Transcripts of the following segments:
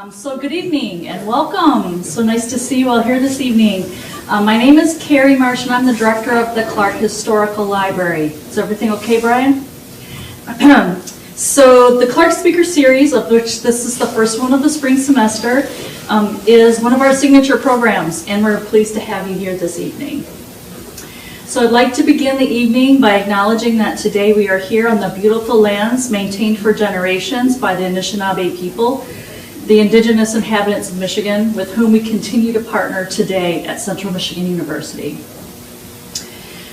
So good evening and welcome. So nice to see you all here this evening. My name is Carrie Marsh and I'm the director of the Clarke Historical Library. Is everything okay, Brian? So the Clarke Speaker Series, of which this is the first one of the spring semester, is one of our signature programs, and we're pleased to have you here this evening. So I'd like to begin the evening by acknowledging that today we are here on the beautiful lands maintained for generations by the Anishinaabe people, the indigenous inhabitants of Michigan, with whom we continue to partner today at Central Michigan University.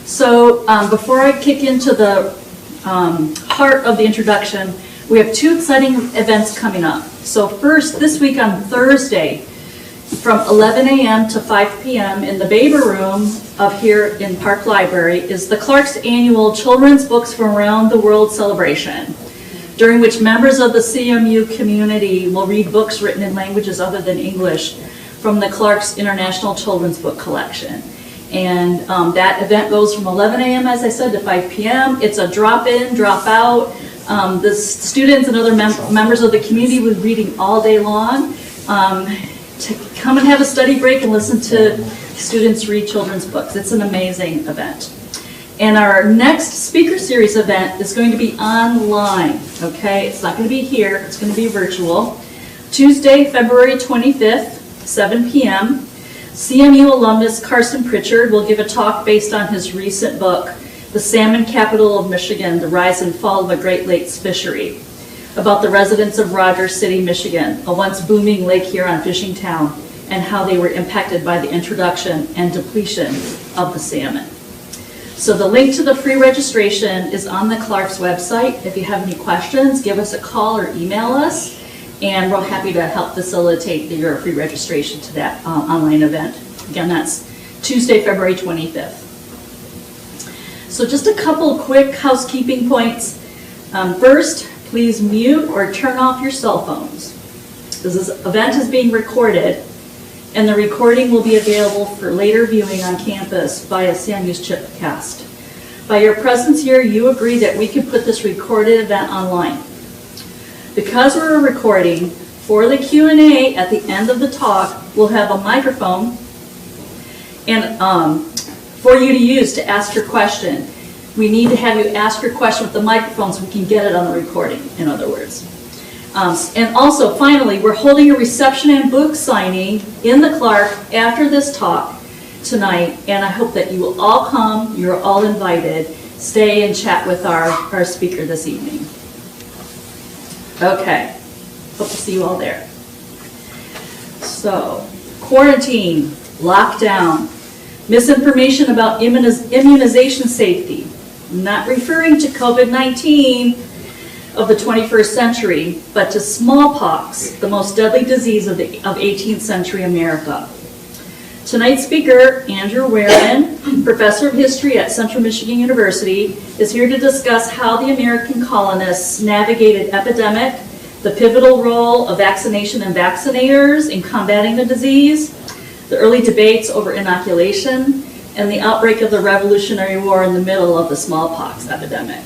So before I kick into the heart of the introduction, we have two exciting events coming up. So first, this week on Thursday, from 11 a.m. to 5 p.m. in the Baber Room of here in Park Library is the Clarke's annual Children's Books from Around the World celebration, during which members of the CMU community will read books written in languages other than English from the Clarke's International Children's Book Collection. And that event goes from 11 a.m., as I said, to 5 p.m. It's a drop-in, drop-out. The students and other members of the community will be reading all day long. To come and have a study break and listen to students read children's books. It's an amazing event. And our next speaker series event is going to be online, okay? It's not going to be here, it's going to be virtual. Tuesday, February 25th, 7 p.m. CMU alumnus Carson Pritchard will give a talk based on his recent book, The Salmon Capital of Michigan, The Rise and Fall of a Great Lakes Fishery, about the residents of Rogers City, Michigan, a once booming Lake Huron fishing town, and how they were impacted by the introduction and depletion of the salmon. So the link to the free registration is on the Clarke's website. If you have any questions, give us a call or email us, and we're happy to help facilitate your free registration to that online event. Again, that's Tuesday, February 25th. So just a couple quick housekeeping points. First, please mute or turn off your cell phones. This event is being recorded, and the recording will be available for later viewing on campus via CMU's Chipcast. By your presence here, you agree that we can put this recorded event online. Because we're recording, for the Q&A at the end of the talk, we'll have a microphone and for you to use to ask your question. We need to have you ask your question with the microphone so we can get it on the recording, in other words. And also, finally, we're holding a reception and book signing in the Clarke after this talk tonight, and I hope that you will all come. You're all invited. Stay and chat with our speaker this evening. Okay, hope to see you all there. So, quarantine, lockdown, misinformation about immunization safety. I'm not referring to COVID-19 of the 21st century, but to smallpox, the most deadly disease of 18th century America. Tonight's speaker, Andrew Wehrman, professor of history at Central Michigan University, is here to discuss how the American colonists navigated epidemic, the pivotal role of vaccination and vaccinators in combating the disease, the early debates over inoculation, and the outbreak of the Revolutionary War in the middle of the smallpox epidemic.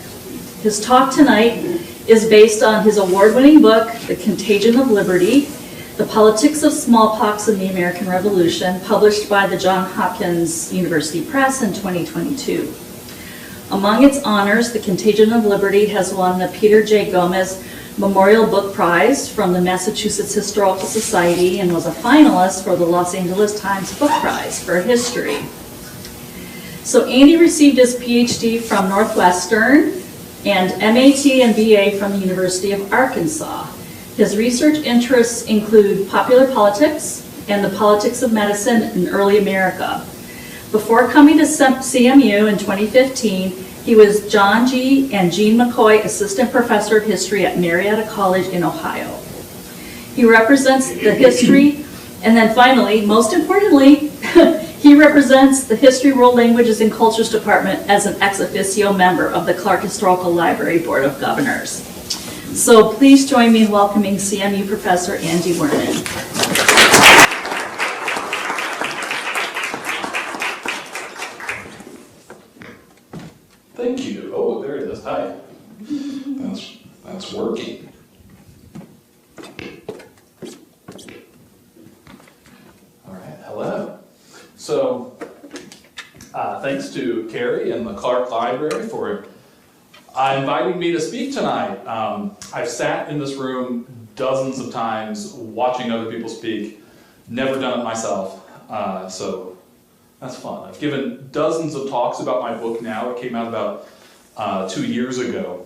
His talk tonight is based on his award-winning book, The Contagion of Liberty, The Politics of Smallpox in the American Revolution, published by the Johns Hopkins University Press in 2022. Among its honors, The Contagion of Liberty has won the Peter J. Gomez Memorial Book Prize from the Massachusetts Historical Society and was a finalist for the Los Angeles Times Book Prize for History. So Andy received his PhD from Northwestern and MAT and BA from the University of Arkansas. His research interests include popular politics and the politics of medicine in early America. Before coming to CMU in 2015, he was John G. and Jean McCoy Assistant Professor of History at Marietta College in Ohio. He represents the history, and then finally, most importantly, he represents the History, World Languages, and Cultures Department as an ex officio member of the Clarke Historical Library Board of Governors. So please join me in welcoming CMU Professor Andy Wehrman. Thank you. Oh, there it is. Hi. That's working. Thanks to Carrie and the Clarke Library for inviting me to speak tonight. I've sat in this room dozens of times watching other people speak, never done it myself, so that's fun. I've given dozens of talks about my book now. It came out about 2 years ago.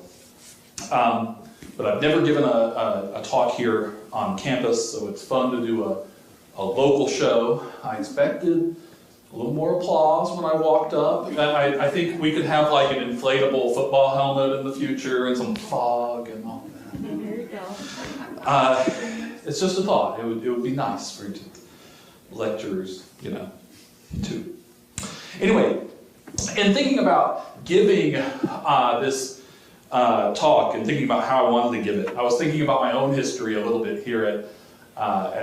But I've never given a talk here on campus, so it's fun to do a local show. I expected a little more applause when I walked up. I think we could have like an inflatable football helmet in the future and some fog and all that. There you go. It's just a thought. It would be nice for lecturers, too. Anyway, in thinking about giving this talk and thinking about how I wanted to give it, I was thinking about my own history a little bit here at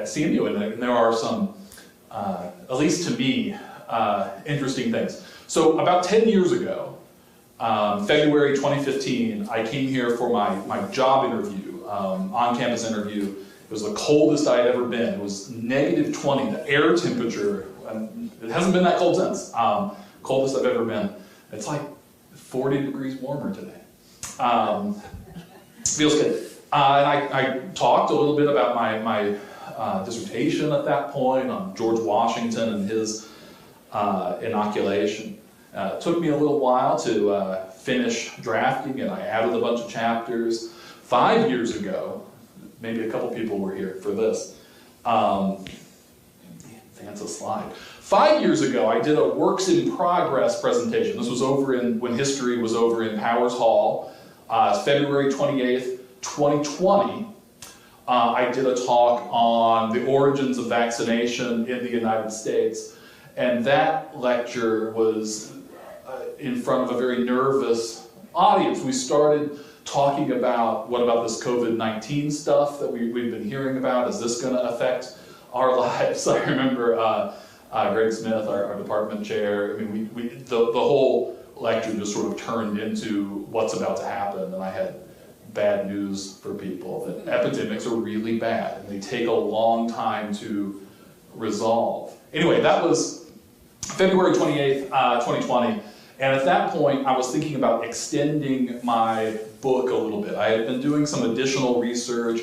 CMU, and there are some, at least to me, interesting things. So about 10 years ago, February 2015, I came here for my job interview, on-campus interview. It was the coldest I had ever been. It was -20, the air temperature, and it hasn't been that cold since. Coldest I've ever been. It's like 40 degrees warmer today. Feels good. And I talked a little bit about my dissertation at that point on George Washington and his inoculation. It took me a little while to finish drafting, and I added a bunch of chapters. 5 years ago, maybe a couple people were here for this. Advance a slide. 5 years ago, I did a works in progress presentation. This was when history was over in Powers Hall, February 28th, 2020. I did a talk on the origins of vaccination in the United States, and that lecture was in front of a very nervous audience. We started talking about, what about this COVID-19 stuff that we've been hearing about? Is this going to affect our lives? I remember Greg Smith, our department chair, I mean, the whole lecture just sort of turned into what's about to happen, and I had bad news for people, that epidemics are really bad, and they take a long time to resolve. Anyway, that was February 28th, 2020, and at that point, I was thinking about extending my book a little bit. I had been doing some additional research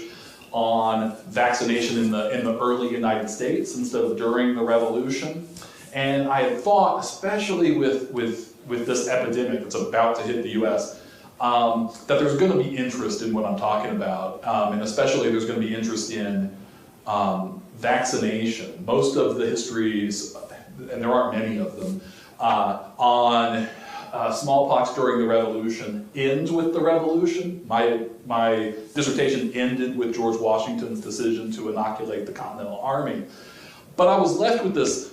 on vaccination in the early United States instead of during the Revolution, and I had thought, especially with this epidemic that's about to hit the U.S., that there's going to be interest in what I'm talking about, and especially there's going to be interest in vaccination. Most of the histories, and there aren't many of them, on smallpox during the Revolution ends with the Revolution. My dissertation ended with George Washington's decision to inoculate the Continental Army. But I was left with this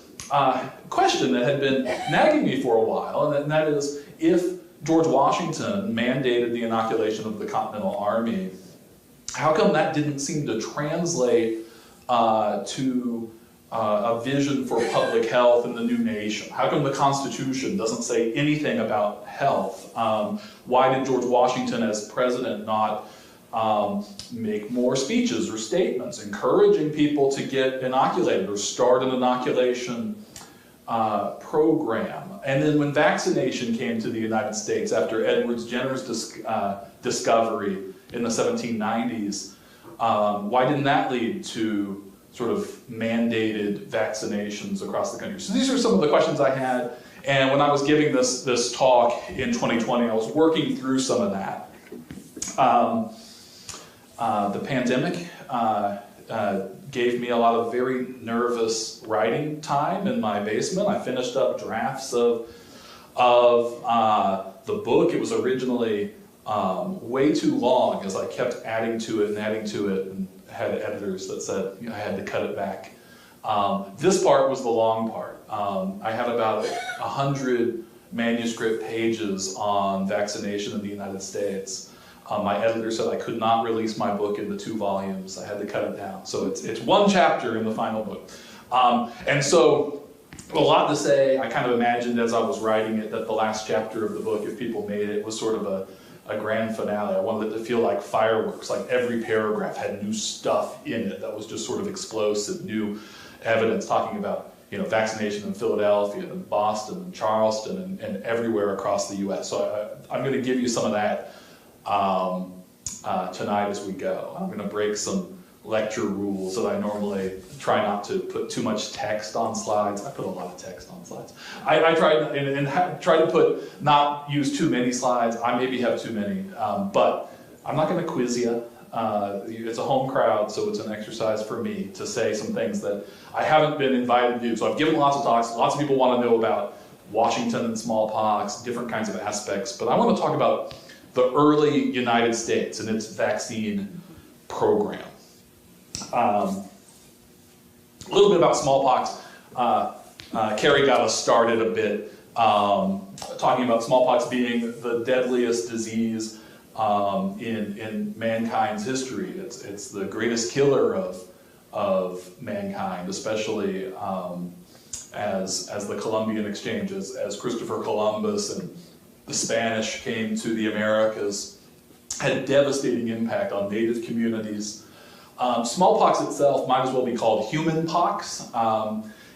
question that had been nagging me for a while, and that is, if George Washington mandated the inoculation of the Continental Army, how come that didn't seem to translate to a vision for public health in the new nation? How come the Constitution doesn't say anything about health? Why did George Washington as president not make more speeches or statements encouraging people to get inoculated or start an inoculation program? And then when vaccination came to the United States after Edward Jenner's discovery in the 1790s, why didn't that lead to sort of mandated vaccinations across the country? So these are some of the questions I had, and when I was giving this talk in 2020, I was working through some of that. The pandemic gave me a lot of very nervous writing time in my basement. I finished up drafts of the book. It was originally way too long, as I kept adding to it, and had editors that said I had to cut it back. This part was the long part. I had about 100 manuscript pages on vaccination in the United States. My editor said I could not release my book into 2 volumes. I had to cut it down. So it's one chapter in the final book. And so a lot to say. I kind of imagined as I was writing it that the last chapter of the book, if people made it, was sort of a grand finale. I wanted it to feel like fireworks, like every paragraph had new stuff in it that was just sort of explosive, new evidence talking about vaccination in Philadelphia and Boston and Charleston and everywhere across the U.S. So I'm going to give you some of that tonight as we go. I'm going to break some lecture rules that I normally try not to put too much text on slides. I put a lot of text on slides. I try to not use too many slides. I maybe have too many, but I'm not going to quiz you. It's a home crowd, so it's an exercise for me to say some things that I haven't been invited to do. So I've given lots of talks. Lots of people want to know about Washington and smallpox, different kinds of aspects, but I want to talk about the early United States and its vaccine program. A little bit about smallpox. Carrie got us started a bit talking about smallpox being the deadliest disease in mankind's history. It's the greatest killer of mankind, especially as the Columbian exchanges, as Christopher Columbus and the Spanish came to the Americas, had a devastating impact on native communities. Smallpox itself might as well be called human pox.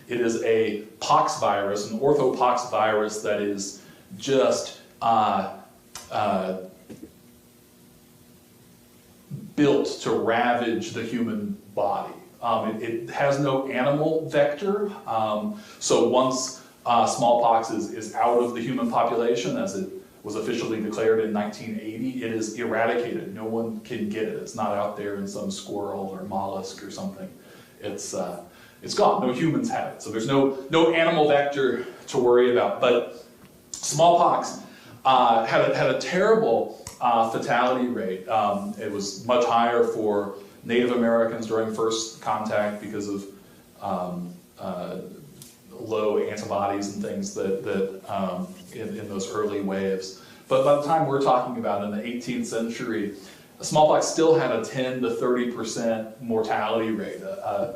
It is a pox virus, an orthopox virus that is just built to ravage the human body. It has no animal vector, so once smallpox is out of the human population, as it was officially declared in 1980, it is eradicated. No one can get it. It's not out there in some squirrel or mollusk or something. It's gone. No humans have it. So there's no animal vector to worry about. But smallpox had a terrible fatality rate. It was much higher for Native Americans during first contact because of low antibodies and things that in those early waves. But by the time we're talking about in the 18th century, smallpox still had a 10 to 30% mortality rate, a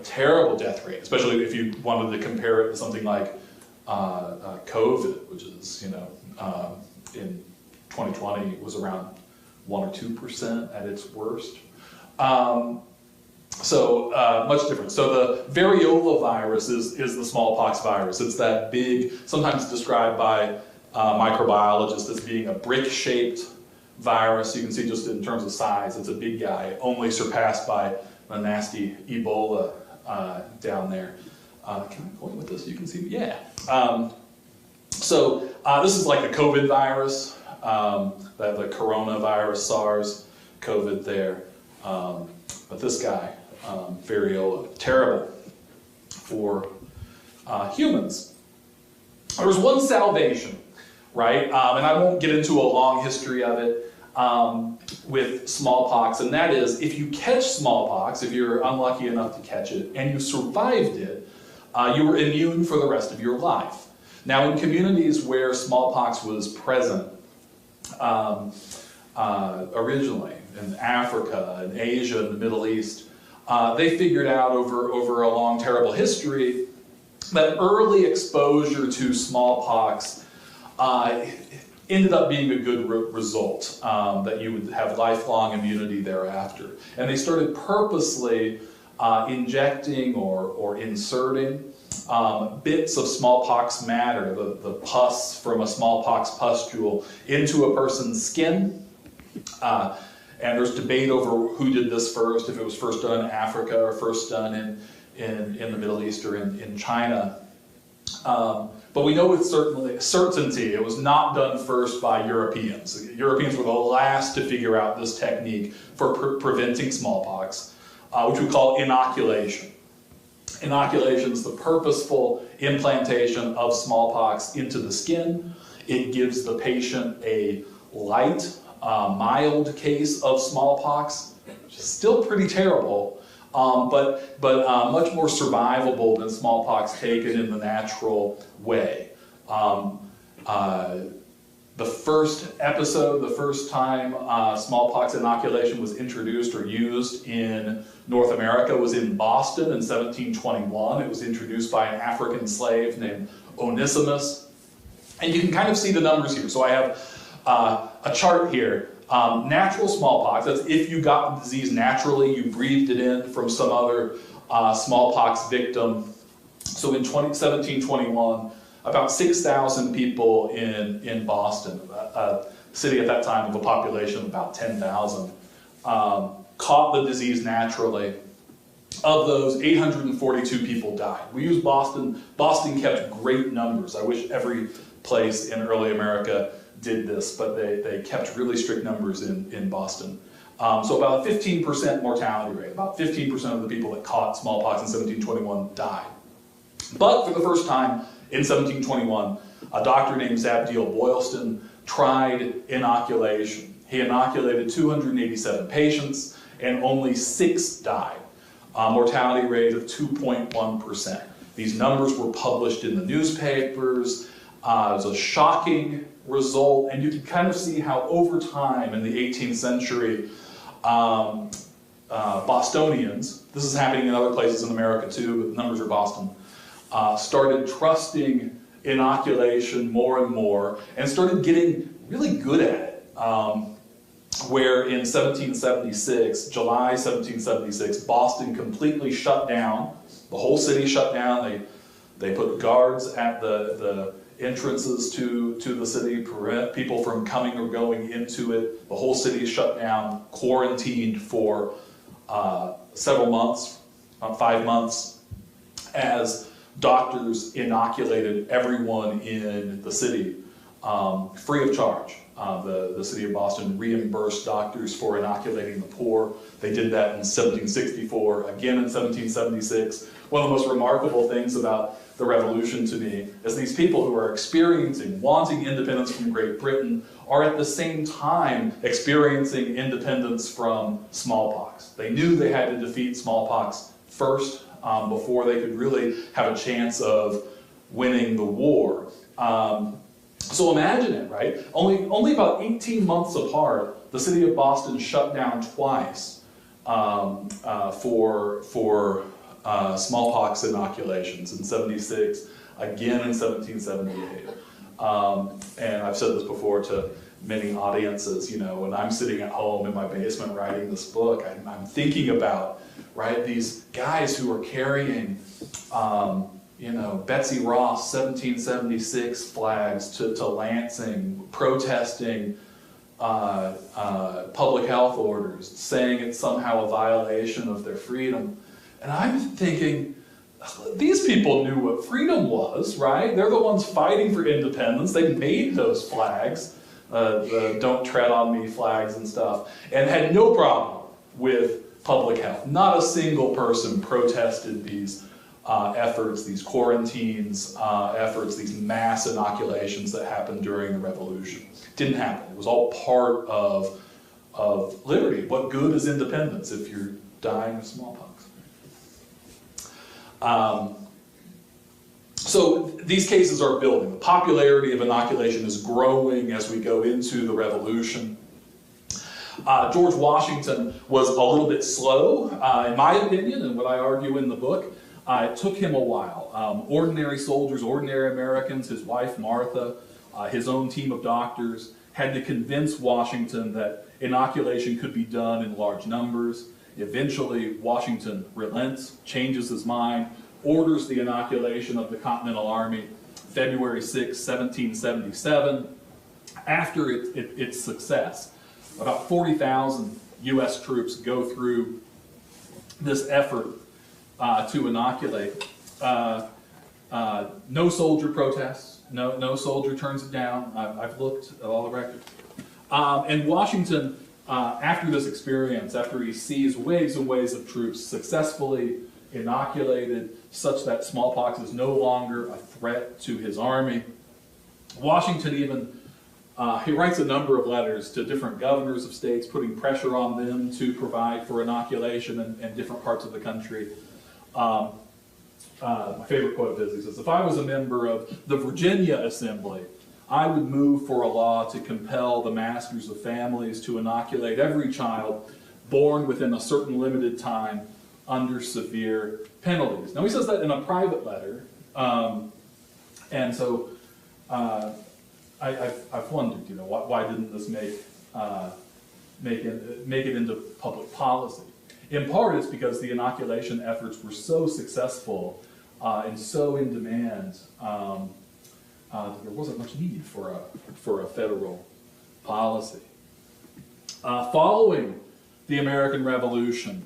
terrible death rate, especially if you wanted to compare it to something like COVID, which is, in 2020 was around 1 or 2% at its worst. So much different. So the variola virus is the smallpox virus. It's that big, sometimes described by microbiologists as being a brick-shaped virus. You can see just in terms of size, it's a big guy, only surpassed by the nasty Ebola down there. Can I point with this? You can see, yeah. So this is like the COVID virus, the coronavirus, SARS, COVID there. But this guy, variola, terrible for humans. There's one salvation, right? And I won't get into a long history of it with smallpox, and that is if you catch smallpox, if you're unlucky enough to catch it, and you survived it, you were immune for the rest of your life. Now, in communities where smallpox was present originally, in Africa and Asia and the Middle East, they figured out over a long, terrible history that early exposure to smallpox ended up being a good result, that you would have lifelong immunity thereafter. And they started purposely injecting or inserting bits of smallpox matter, the pus from a smallpox pustule, into a person's skin. And there's debate over who did this first, if it was first done in Africa or first done in the Middle East or in China. But we know with certainty it was not done first by Europeans. Europeans were the last to figure out this technique for preventing smallpox, which we call inoculation. Inoculation is the purposeful implantation of smallpox into the skin. It gives the patient a light, mild case of smallpox, which is still pretty terrible, but much more survivable than smallpox taken in the natural way. The first episode, the first time smallpox inoculation was introduced or used in North America was in Boston in 1721. It was introduced by an African slave named Onesimus. And you can kind of see the numbers here. So I have a chart here. Natural smallpox, that's if you got the disease naturally, you breathed it in from some other smallpox victim So in 1721, about 6,000 people in Boston, a city at that time of a population of about 10,000, caught the disease naturally. Of those, 842 people died. We use Boston. Boston kept great numbers. I wish every place in early America did this, but they kept really strict numbers in Boston. So about a 15% mortality rate. About 15% of the people that caught smallpox in 1721 died. But for the first time in 1721, a doctor named Zabdiel Boylston tried inoculation. He inoculated 287 patients, and only 6 died. Mortality rate of 2.1%. These numbers were published in the newspapers. It was a shocking result, and you can kind of see how over time in the 18th century, Bostonians, this is happening in other places in America too, but the numbers are Boston, started trusting inoculation more and more, and started getting really good at it. Where in 1776, July 1776, Boston completely shut down. The whole city shut down. They put guards at the entrances to the city, prevent people from coming or going into it. The whole city shut down, quarantined for several months, 5 months, as doctors inoculated everyone in the city free of charge. The city of Boston reimbursed doctors for inoculating the poor. They did that in 1764, again in 1776. One of the most remarkable things about the Revolution to me is these people who are wanting independence from Great Britain are at the same time experiencing independence from smallpox. They knew they had to defeat smallpox first before they could really have a chance of winning the war. So imagine it, right? Only about 18 months apart, the city of Boston shut down twice for smallpox inoculations in 76, again in 1778. And I've said this before to many audiences, when I'm sitting at home in my basement writing this book, I'm thinking about, right, these guys who are carrying Betsy Ross 1776 flags to Lansing, protesting public health orders, saying it's somehow a violation of their freedom. And I'm thinking, these people knew what freedom was, right? They're the ones fighting for independence. They made those flags, the Don't Tread on Me flags and stuff, and had no problem with public health. Not a single person protested these efforts, these quarantines efforts, these mass inoculations that happened during the Revolution. Didn't happen. It was all part of liberty. What good is independence if you're dying of smallpox? So these cases are building. The popularity of inoculation is growing as we go into the Revolution. George Washington was a little bit slow, in my opinion, and what I argue in the book. It took him a while. Ordinary soldiers, ordinary Americans, his wife Martha, his own team of doctors had to convince Washington that inoculation could be done in large numbers. Eventually, Washington relents, changes his mind, orders the inoculation of the Continental Army February 6, 1777. After its success, about 40,000 U.S. troops go through this effort to inoculate. No soldier protests. No soldier turns it down. I've looked at all the records. And Washington, after this experience, after he sees waves and waves of troops successfully inoculated such that smallpox is no longer a threat to his army, Washington even, he writes a number of letters to different governors of states, putting pressure on them to provide for inoculation in different parts of the country. My favorite quote of his, he says, "If I was a member of the Virginia Assembly, I would move for a law to compel the masters of families to inoculate every child born within a certain limited time under severe penalties." Now he says that in a private letter, and so I've wondered, why didn't this make it into public policy? In part, it's because the inoculation efforts were so successful and so in demand that there wasn't much need for a federal policy. Following the American Revolution,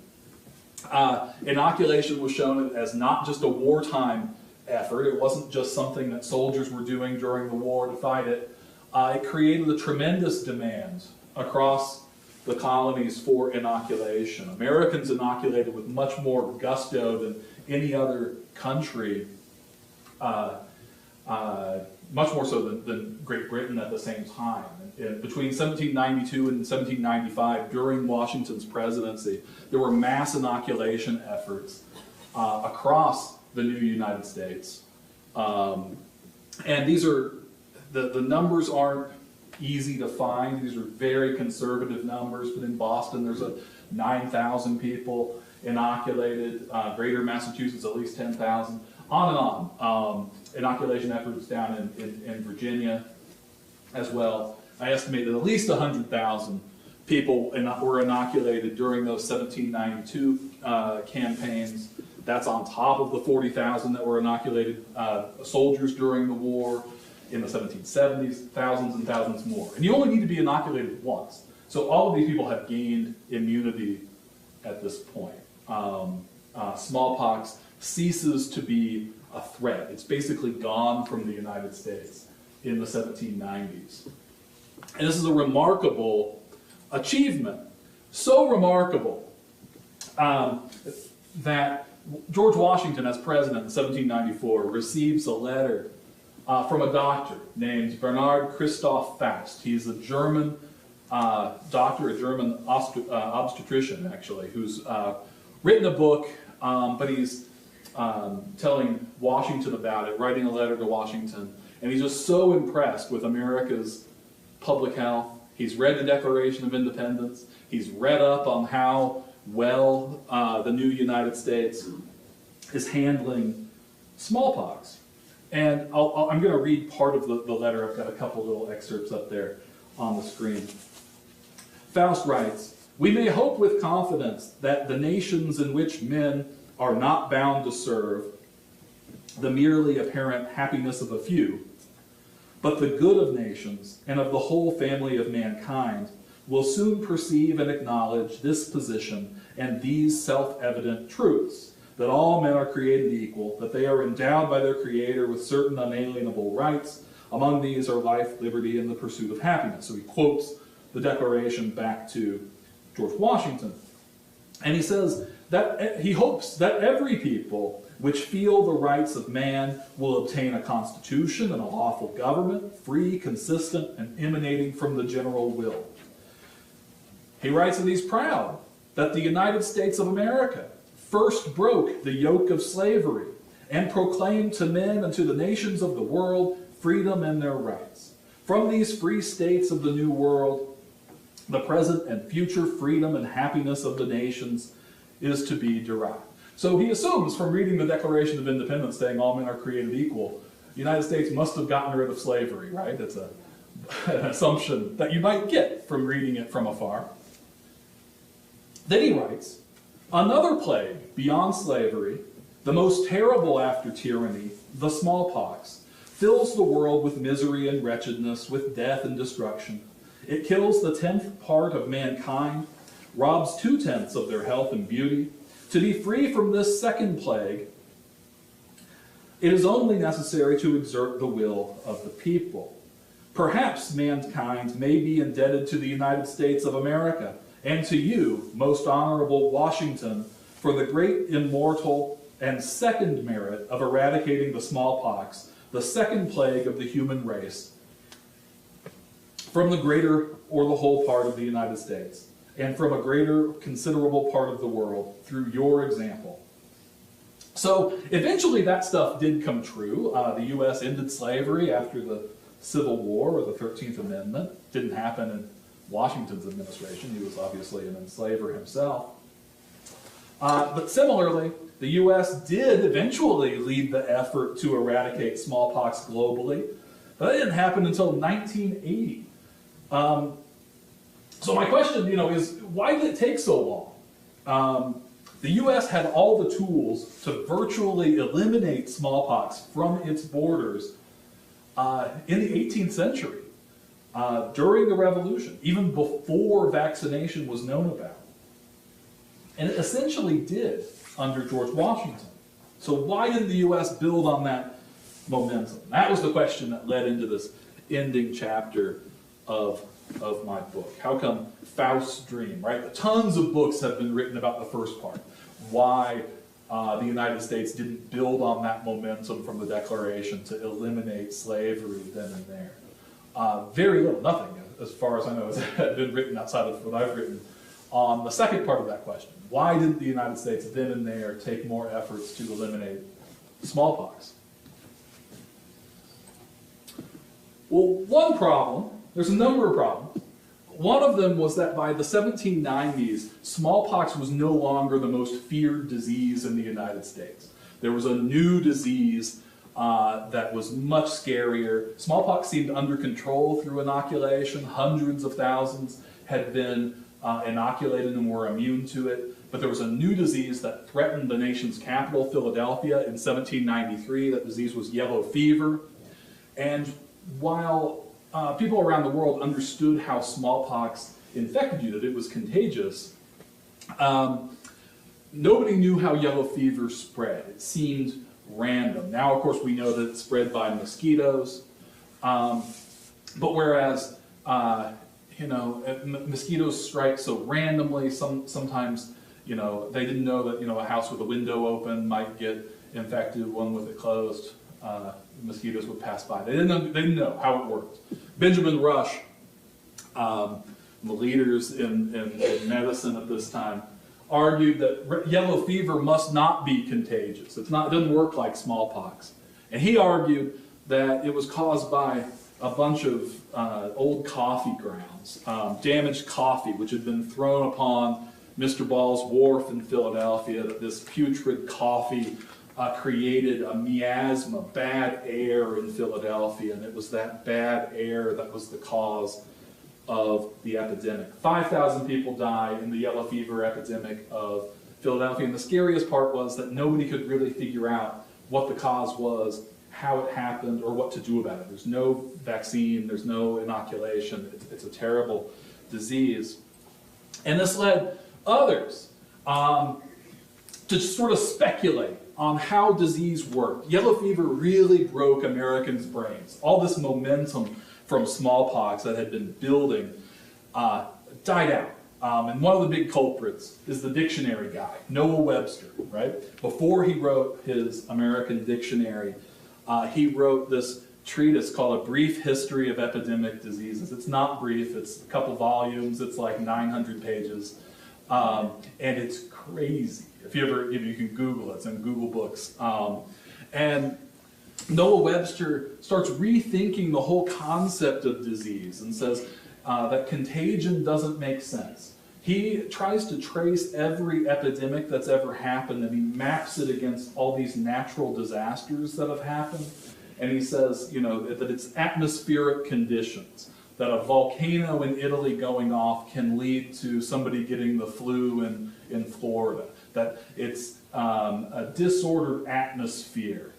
inoculation was shown as not just a wartime effort. It wasn't just something that soldiers were doing during the war to fight it. It created a tremendous demand across the colonies for inoculation. Americans inoculated with much more gusto than any other country, much more so than Great Britain at the same time. Between 1792 and 1795, during Washington's presidency, there were mass inoculation efforts across the new United States. And these are, the numbers aren't easy to find. These are very conservative numbers, but in Boston there's 9,000 people inoculated, greater Massachusetts at least 10,000, on and on. Inoculation efforts down in Virginia as well. I estimate that at least 100,000 people were inoculated during those 1792 campaigns. That's on top of the 40,000 that were inoculated soldiers during the war in the 1770s, thousands and thousands more. And you only need to be inoculated once. So all of these people have gained immunity at this point. Smallpox ceases to be a threat. It's basically gone from the United States in the 1790s. And this is a remarkable achievement. So remarkable that George Washington, as president in 1794, receives a letter from a doctor named Bernard Christoph Faust. He's a German doctor, a German obstetrician, actually, who's written a book, but he's telling Washington about it, writing a letter to Washington, and he's just so impressed with America's public health. He's read the Declaration of Independence. He's read up on how well the new United States is handling smallpox. And I'm going to read part of the letter. I've got a couple little excerpts up there on the screen. Faust writes, "We may hope with confidence that the nations in which men are not bound to serve the merely apparent happiness of a few, but the good of nations and of the whole family of mankind will soon perceive and acknowledge this position and these self-evident truths, that all men are created equal, that they are endowed by their Creator with certain unalienable rights. Among these are life, liberty, and the pursuit of happiness." So he quotes the Declaration back to George Washington. And he says that he hopes that every people which feel the rights of man will obtain a constitution and a lawful government, free, consistent, and emanating from the general will. He writes that he's proud that the United States of America first broke the yoke of slavery and proclaimed to men and to the nations of the world freedom and their rights. From these free states of the New World, the present and future freedom and happiness of the nations is to be derived. So he assumes from reading the Declaration of Independence saying all men are created equal, the United States must have gotten rid of slavery, right? It's an assumption that you might get from reading it from afar. Then he writes, "Another plague beyond slavery, the most terrible after tyranny, the smallpox, fills the world with misery and wretchedness, with death and destruction. It kills the 10th part of mankind, robs 2/10 of their health and beauty. To be free from this second plague, it is only necessary to exert the will of the people. Perhaps mankind may be indebted to the United States of America and to you, most honorable Washington, for the great immortal and second merit of eradicating the smallpox, the second plague of the human race, from the greater or the whole part of the United States, and from a greater considerable part of the world through your example." So eventually that stuff did come true. The U.S. ended slavery after the Civil War or the 13th Amendment. Didn't happen in Washington's administration. He was obviously an enslaver himself. But similarly, the U.S. did eventually lead the effort to eradicate smallpox globally, but that didn't happen until 1980. So my question, is why did it take so long? The U.S. had all the tools to virtually eliminate smallpox from its borders in the 18th century, during the Revolution, even before vaccination was known about. And it essentially did under George Washington. So why didn't the U.S. build on that momentum? That was the question that led into this ending chapter of my book. How come Faust's dream, right? Tons of books have been written about the first part. Why the United States didn't build on that momentum from the Declaration to eliminate slavery then and there. Very little, nothing, as far as I know, has been written outside of what I've written on the second part of that question. Why didn't the United States then and there take more efforts to eliminate smallpox? Well, one problem, there's a number of problems. One of them was that by the 1790s, smallpox was no longer the most feared disease in the United States. There was a new disease that was much scarier. Smallpox seemed under control through inoculation. Hundreds of thousands had been inoculated and were immune to it. But there was a new disease that threatened the nation's capital, Philadelphia, in 1793. That disease was yellow fever. And while people around the world understood how smallpox infected you, that it was contagious, nobody knew how yellow fever spread. It seemed random. Now, of course, we know that it's spread by mosquitoes. But whereas, mosquitoes strike so randomly, sometimes, they didn't know that, a house with a window open might get infected, one with it closed. Mosquitoes would pass by. They didn't know how it worked. Benjamin Rush, the leaders in medicine at this time, argued that yellow fever must not be contagious. It doesn't work like smallpox. And he argued that it was caused by a bunch of old coffee grounds, damaged coffee, which had been thrown upon Mr. Ball's wharf in Philadelphia, that this putrid coffee created a miasma, bad air in Philadelphia, and it was that bad air that was the cause of the epidemic. 5,000 people died in the yellow fever epidemic of Philadelphia, and the scariest part was that nobody could really figure out what the cause was, how it happened, or what to do about it. There's no vaccine, there's no inoculation, it's a terrible disease. And this led others to sort of speculate on how disease worked. Yellow fever really broke Americans' brains. All this momentum from smallpox that had been building died out. And one of the big culprits is the dictionary guy, Noah Webster, right? Before he wrote his American dictionary, he wrote this treatise called A Brief History of Epidemic Diseases. It's not brief, it's a couple volumes, it's like 900 pages, and it's crazy. If you can Google it, it's in Google Books. And Noah Webster starts rethinking the whole concept of disease and says that contagion doesn't make sense. He tries to trace every epidemic that's ever happened, and he maps it against all these natural disasters that have happened. And he says, that it's atmospheric conditions, that a volcano in Italy going off can lead to somebody getting the flu in Florida, that it's a disordered atmosphere.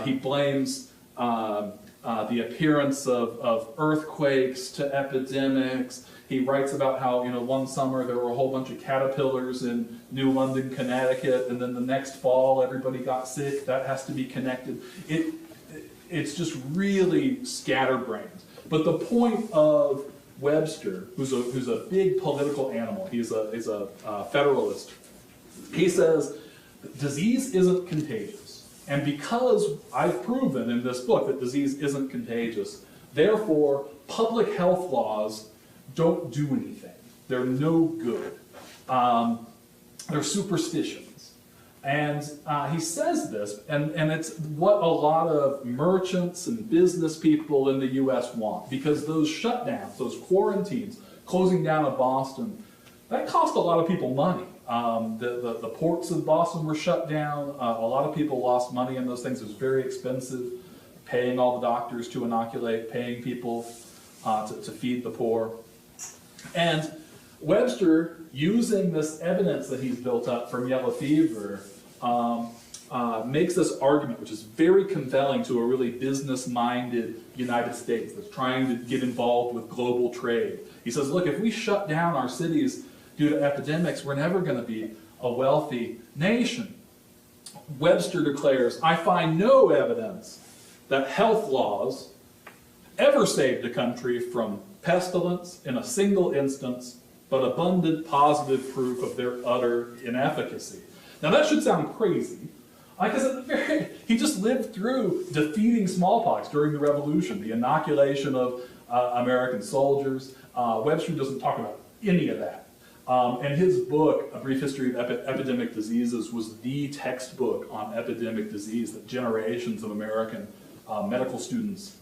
He blames the appearance of earthquakes to epidemics. He writes about how, one summer there were a whole bunch of caterpillars in New London, Connecticut, and then the next fall everybody got sick. That has to be connected. It's just really scatterbrained. But the point of Webster, who's a big political animal, he's a federalist, he says disease isn't contagious. And because I've proven in this book that disease isn't contagious, therefore public health laws don't do anything. They're no good. They're superstitions. And he says this, and it's what a lot of merchants and business people in the U.S. want, because those shutdowns, those quarantines, closing down of Boston, that cost a lot of people money. The ports of Boston were shut down. A lot of people lost money in those things. It was very expensive, paying all the doctors to inoculate, paying people to feed the poor. And Webster, using this evidence that he's built up from yellow fever, makes this argument, which is very compelling to a really business-minded United States that's trying to get involved with global trade. He says, look, if we shut down our cities due to epidemics, we're never going to be a wealthy nation. Webster declares, I find no evidence that health laws ever saved a country from pestilence in a single instance, but abundant positive proof of their utter inefficacy. Now that should sound crazy, because he just lived through defeating smallpox during the Revolution, the inoculation of American soldiers. Webster doesn't talk about any of that. And his book, A Brief History of Epidemic Diseases, was the textbook on epidemic disease that generations of American medical students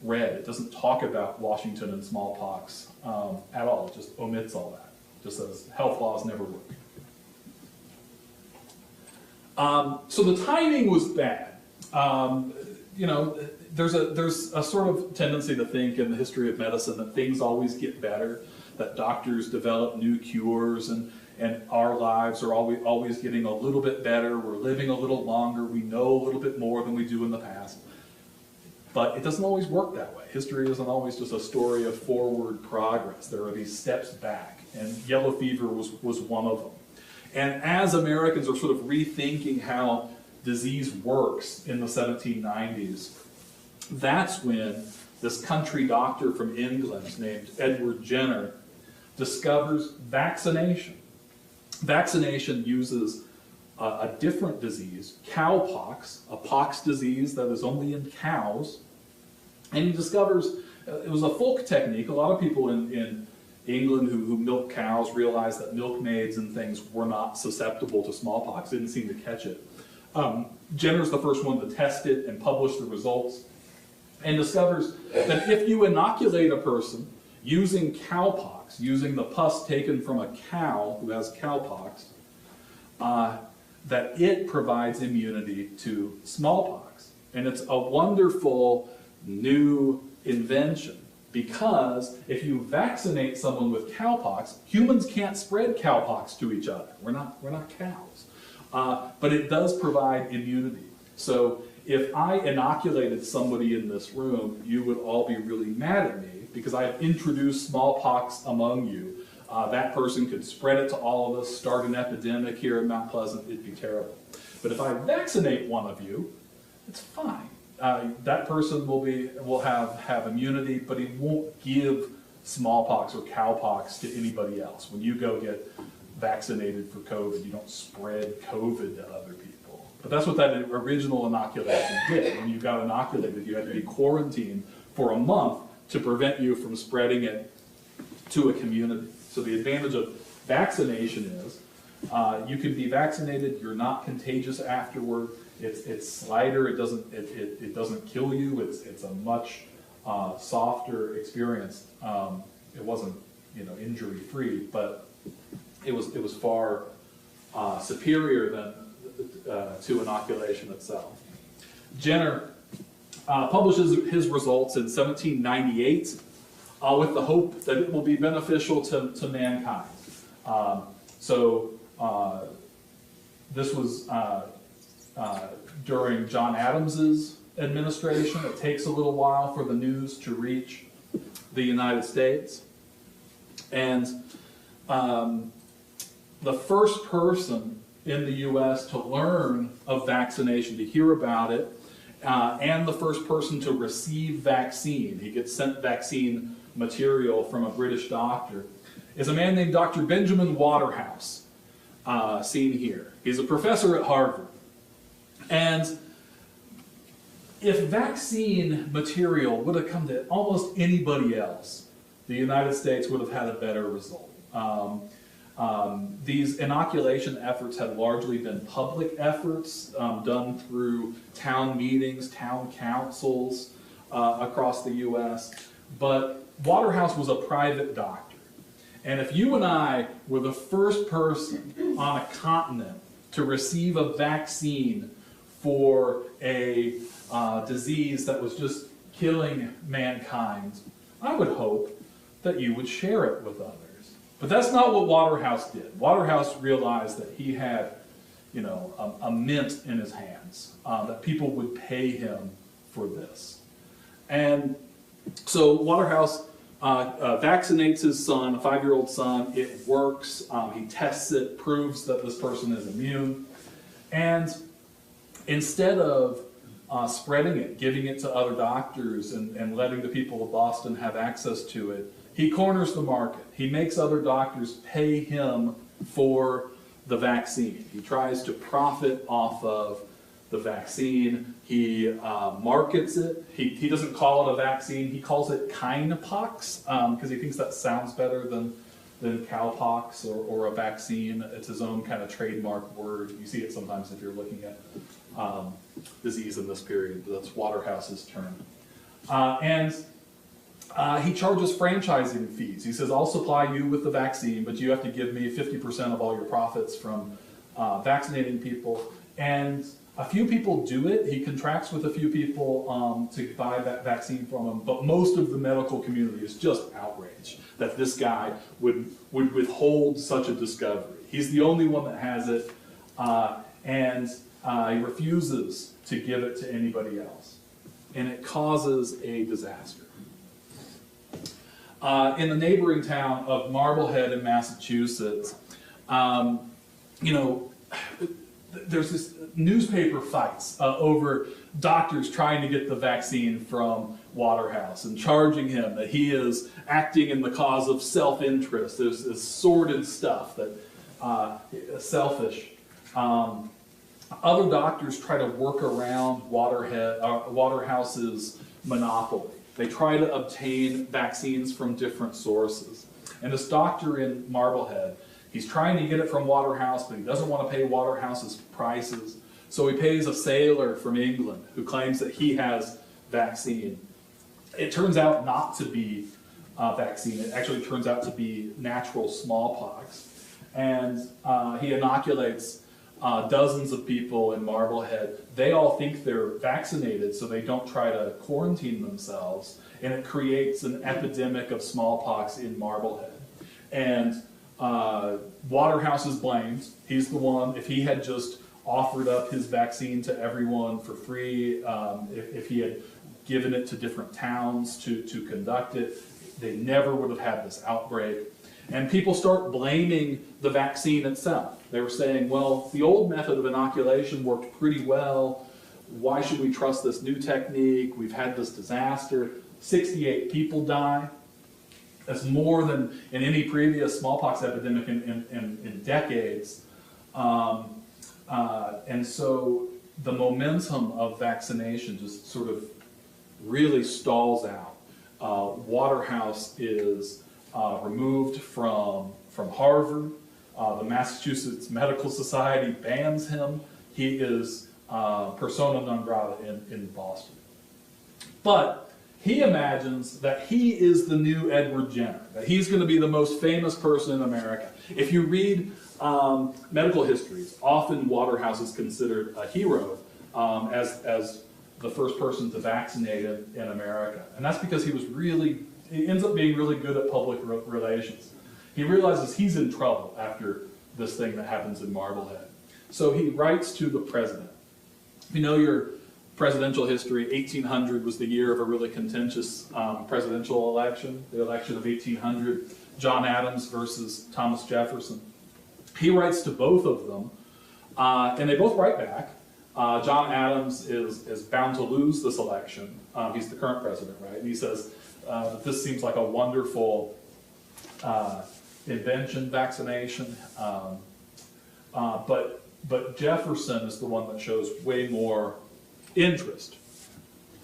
read. It doesn't talk about Washington and smallpox at all. It just omits all that. It just says health laws never work. So the timing was bad. You know, there's a sort of tendency to think in the history of medicine that things always get better, that doctors develop new cures, and our lives are always getting a little bit better. We're living a little longer. We know a little bit more than we do in the past. But it doesn't always work that way. History isn't always just a story of forward progress. There are these steps back, and yellow fever was one of them. And as Americans are sort of rethinking how disease works in the 1790s, that's when this country doctor from England named Edward Jenner discovers vaccination. Vaccination uses a different disease, cowpox, a pox disease that is only in cows. And he discovers, it was a folk technique. A lot of people in England who milk cows realized that milkmaids and things were not susceptible to smallpox, didn't seem to catch it. Jenner's the first one to test it and publish the results, and discovers that if you inoculate a person using cowpox, using the pus taken from a cow who has cowpox, that it provides immunity to smallpox. And it's a wonderful new invention, because if you vaccinate someone with cowpox, humans can't spread cowpox to each other. We're not cows. But it does provide immunity. So if I inoculated somebody in this room, you would all be really mad at me because I have introduced smallpox among you. That person could spread it to all of us, start an epidemic here in Mount Pleasant. It'd be terrible. But if I vaccinate one of you, it's fine. That person will have immunity, but he won't give smallpox or cowpox to anybody else. When you go get vaccinated for COVID, you don't spread COVID to other people. But that's what that original inoculation did. When you got inoculated, you had to be quarantined for a month to prevent you from spreading it to a community. So the advantage of vaccination is you can be vaccinated, you're not contagious afterward. It's slighter. It doesn't kill you. It's a much softer experience. It wasn't injury free, but it was far superior than to inoculation itself. Jenner publishes his results in 1798 with the hope that it will be beneficial to mankind. This was during John Adams's administration. It takes a little while for the news to reach the United States. And the first person in the U.S. to learn of vaccination, to hear about it, and the first person to receive vaccine, he gets sent vaccine material from a British doctor, is a man named Dr. Benjamin Waterhouse, seen here. He's a professor at Harvard. And if vaccine material would have come to almost anybody else, the United States would have had a better result. These inoculation efforts had largely been public efforts done through town meetings, town councils across the U.S., but Waterhouse was a private doctor. And if you and I were the first person on a continent to receive a vaccine for a disease that was just killing mankind, I would hope that you would share it with others. But that's not what Waterhouse did. Waterhouse realized that he had, a mint in his hands, that people would pay him for this. And so Waterhouse vaccinates his son, a 5-year-old son. It works. He tests it, proves that this person is immune. And instead of spreading it, giving it to other doctors, and letting the people of Boston have access to it, he corners the market. He makes other doctors pay him for the vaccine. He tries to profit off of the vaccine. He markets it. He doesn't call it a vaccine. He calls it kinepox because he thinks that sounds better than cowpox or a vaccine. It's his own kind of trademark word. You see it sometimes if you're looking at disease in this period. That's Waterhouse's term. And he charges franchising fees. He says, I'll supply you with the vaccine, but you have to give me 50% of all your profits from vaccinating people. And a few people do it. He contracts with a few people to buy that vaccine from him, but most of the medical community is just outraged that this guy would withhold such a discovery. He's the only one that has it, and he refuses to give it to anybody else. And it causes a disaster. In the neighboring town of Marblehead in Massachusetts, there's this newspaper fights over doctors trying to get the vaccine from Waterhouse and charging him that he is acting in the cause of self-interest. There's this sordid stuff that selfish. Other doctors try to work around Waterhouse's monopoly. They try to obtain vaccines from different sources. And this doctor in Marblehead, he's trying to get it from Waterhouse, but he doesn't want to pay Waterhouse's prices. So he pays a sailor from England who claims that he has vaccine. It turns out not to be vaccine. It actually turns out to be natural smallpox. And he inoculates dozens of people in Marblehead. They all think they're vaccinated, so they don't try to quarantine themselves. And it creates an epidemic of smallpox in Marblehead. And Waterhouse is blamed. He's the one, if he had just offered up his vaccine to everyone for free, if he had given it to different towns to conduct it, they never would have had this outbreak. And people start blaming the vaccine itself. They were saying, well, the old method of inoculation worked pretty well. Why should we trust this new technique? We've had this disaster. 68 people die. That's more than in any previous smallpox epidemic in decades. And so the momentum of vaccination just sort of really stalls out. Waterhouse is removed from Harvard. The Massachusetts Medical Society bans him. He is persona non grata in Boston. But he imagines that he is the new Edward Jenner, that he's going to be the most famous person in America. If you read medical histories, often Waterhouse is considered a hero as the first person to vaccinate in America. And that's because he ends up being really good at public relations. He realizes he's in trouble after this thing that happens in Marblehead. So he writes to the president. If you know your presidential history, 1800 was the year of a really contentious presidential election, the election of 1800, John Adams versus Thomas Jefferson. He writes to both of them, and they both write back. John Adams is bound to lose this election. He's the current president, right? And he says, this seems like a wonderful invention, vaccination, but Jefferson is the one that shows way more interest.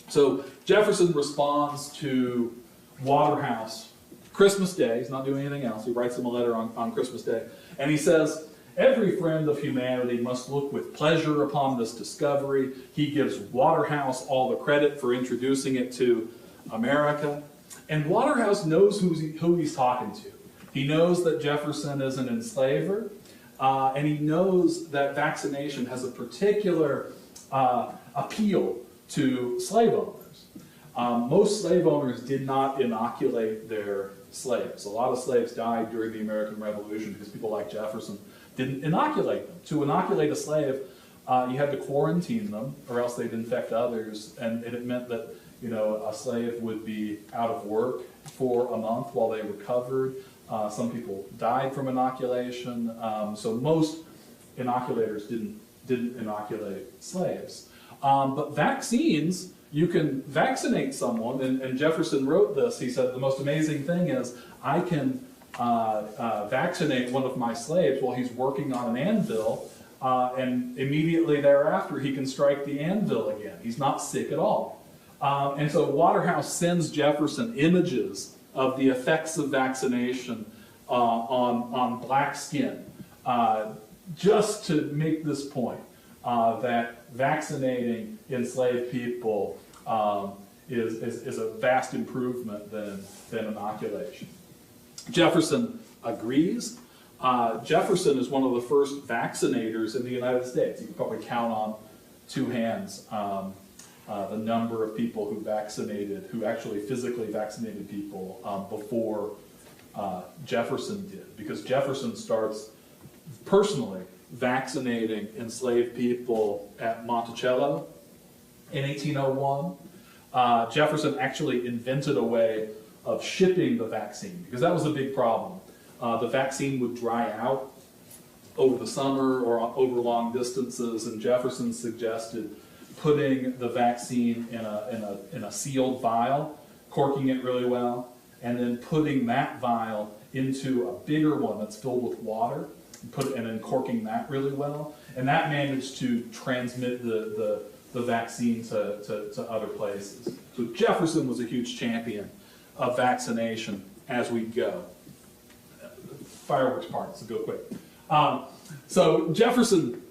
So Jefferson responds to Waterhouse Christmas Day. He's not doing anything else. He writes him a letter on Christmas Day. And he says, every friend of humanity must look with pleasure upon this discovery. He gives Waterhouse all the credit for introducing it to America. And Waterhouse knows who he's talking to. He knows that Jefferson is an enslaver, and he knows that vaccination has a particular appeal to slave owners. Most slave owners did not inoculate their slaves. A lot of slaves died during the American Revolution because people like Jefferson didn't inoculate them. To inoculate a slave, you had to quarantine them, or else they'd infect others, and it meant that a slave would be out of work for a month while they recovered. Some people died from inoculation, so most inoculators didn't inoculate slaves. But vaccines, you can vaccinate someone, and Jefferson wrote this. He said, the most amazing thing is I can vaccinate one of my slaves while he's working on an anvil, and immediately thereafter he can strike the anvil again. He's not sick at all. And so Waterhouse sends Jefferson images of the effects of vaccination on black skin, just to make this point, that vaccinating enslaved people is a vast improvement than inoculation. Jefferson agrees. Jefferson is one of the first vaccinators in the United States. You can probably count on two hands the number of people who actually physically vaccinated people before Jefferson did, because Jefferson starts personally vaccinating enslaved people at Monticello in 1801. Jefferson actually invented a way of shipping the vaccine, because that was a big problem. The vaccine would dry out over the summer or over long distances, and Jefferson suggested putting the vaccine in a sealed vial, corking it really well, and then putting that vial into a bigger one that's filled with water, and then corking that really well, and that managed to transmit the vaccine to other places. So Jefferson was a huge champion of vaccination as we go. Fireworks party, so go quick. So Jefferson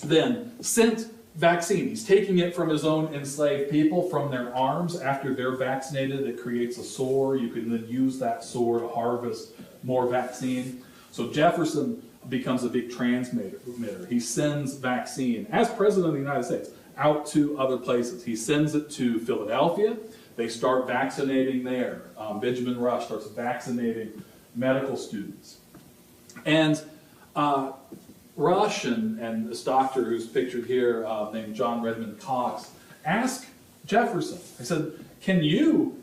then sent vaccine. He's taking it from his own enslaved people, from their arms. After they're vaccinated, it creates a sore. You can then use that sore to harvest more vaccine. So Jefferson becomes a big transmitter. He sends vaccine, as President of the United States, out to other places. He sends it to Philadelphia. They start vaccinating there. Benjamin Rush starts vaccinating medical students. And Rush and this doctor who's pictured here, named John Redmond Cox, asked Jefferson, they said, can you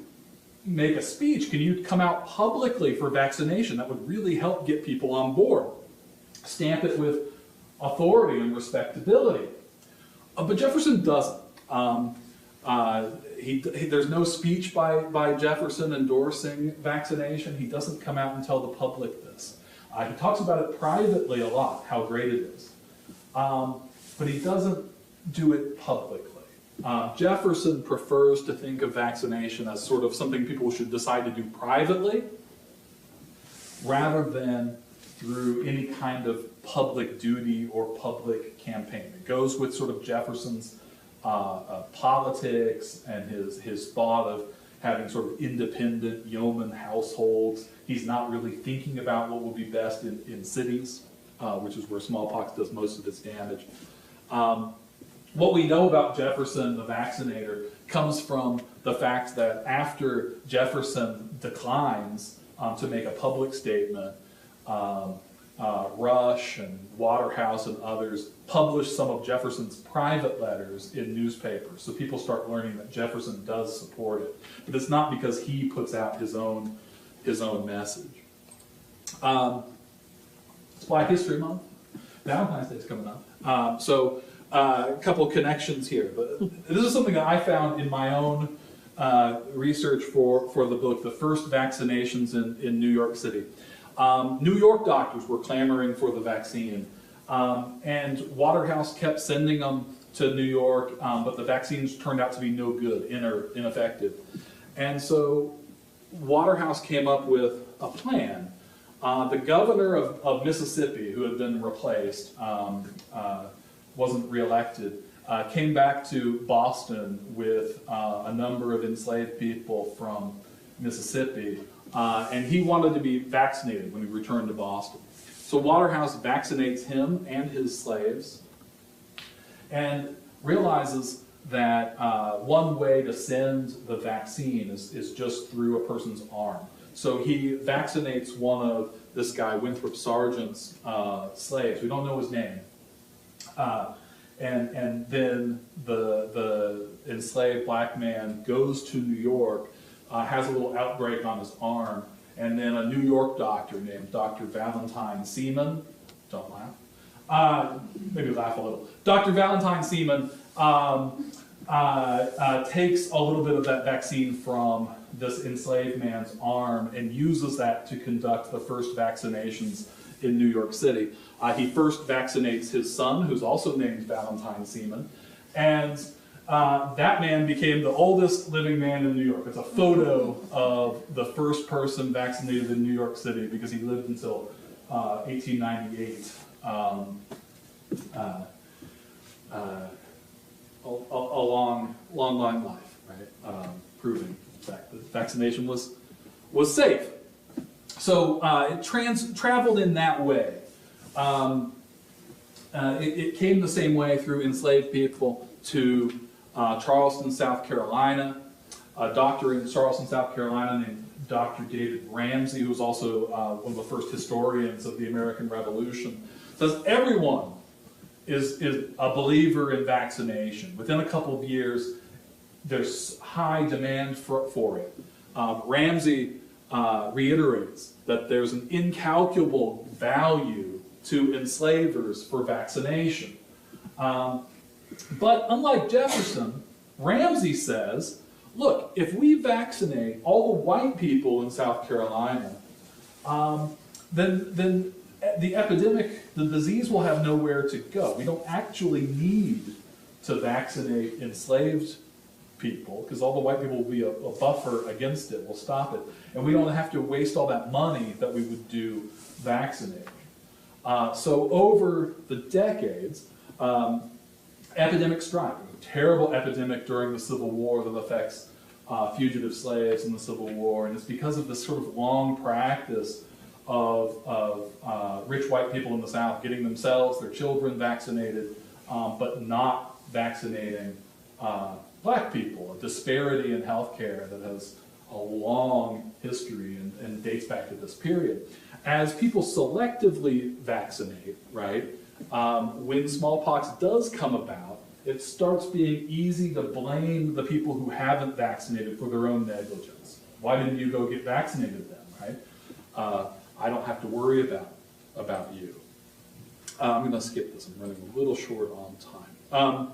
make a speech? Can you come out publicly for vaccination? That would really help get people on board. Stamp it with authority and respectability. But Jefferson doesn't. There's no speech by Jefferson endorsing vaccination. He doesn't come out and tell the public this. He talks about it privately a lot, how great it is. But he doesn't do it publicly. Jefferson prefers to think of vaccination as sort of something people should decide to do privately, rather than through any kind of public duty or public campaign. It goes with sort of Jefferson's politics and his thought of having sort of independent yeoman households. He's not really thinking about what would be best in cities, which is where smallpox does most of its damage. What we know about Jefferson, the vaccinator, comes from the fact that after Jefferson declines to make a public statement, Rush and Waterhouse and others publish some of Jefferson's private letters in newspapers. So people start learning that Jefferson does support it. But it's not because he puts out his own message. It's Black History Month. Valentine's Day's coming up. So a couple connections here. But this is something that I found in my own research for the book, The First Vaccinations in New York City. New York doctors were clamoring for the vaccine, and Waterhouse kept sending them to New York, but the vaccines turned out to be no good, ineffective. And so Waterhouse came up with a plan. The governor of Mississippi, who had been replaced, wasn't reelected, came back to Boston with a number of enslaved people from Mississippi, and he wanted to be vaccinated when he returned to Boston. So Waterhouse vaccinates him and his slaves, and realizes that one way to send the vaccine is just through a person's arm. So he vaccinates one of this guy, Winthrop Sargent's slaves. We don't know his name. And then the enslaved black man goes to New York, has a little outbreak on his arm, and then a New York doctor named Dr. Valentine Seaman, don't laugh, maybe laugh a little. Dr. Valentine Seaman takes a little bit of that vaccine from this enslaved man's arm and uses that to conduct the first vaccinations in New York City. He first vaccinates his son, who's also named Valentine Seaman, and that man became the oldest living man in New York. It's a photo of the first person vaccinated in New York City because he lived until 1898. A long life, right? Proving that the vaccination was safe. So it traveled in that way. It came the same way through enslaved people to Charleston, South Carolina. A doctor in Charleston, South Carolina named Dr. David Ramsey, who was also one of the first historians of the American Revolution, says everyone is a believer in vaccination. Within a couple of years, there's high demand for it. Ramsey reiterates that there's an incalculable value to enslavers for vaccination. But unlike Jefferson, Ramsey says, look, if we vaccinate all the white people in South Carolina, then the epidemic, the disease will have nowhere to go. We don't actually need to vaccinate enslaved people because all the white people will be a buffer against it, will stop it. And we don't have to waste all that money that we would do vaccinating. So over the decades, epidemic strike, a terrible epidemic during the Civil War that affects fugitive slaves in the Civil War, and it's because of this sort of long practice of rich white people in the South getting themselves, their children vaccinated, but not vaccinating black people, a disparity in healthcare that has a long history and dates back to this period. As people selectively vaccinate, right, when smallpox does come about, it starts being easy to blame the people who haven't vaccinated for their own negligence. Why didn't you go get vaccinated then, right? I don't have to worry about you. I'm going to skip this. I'm running a little short on time.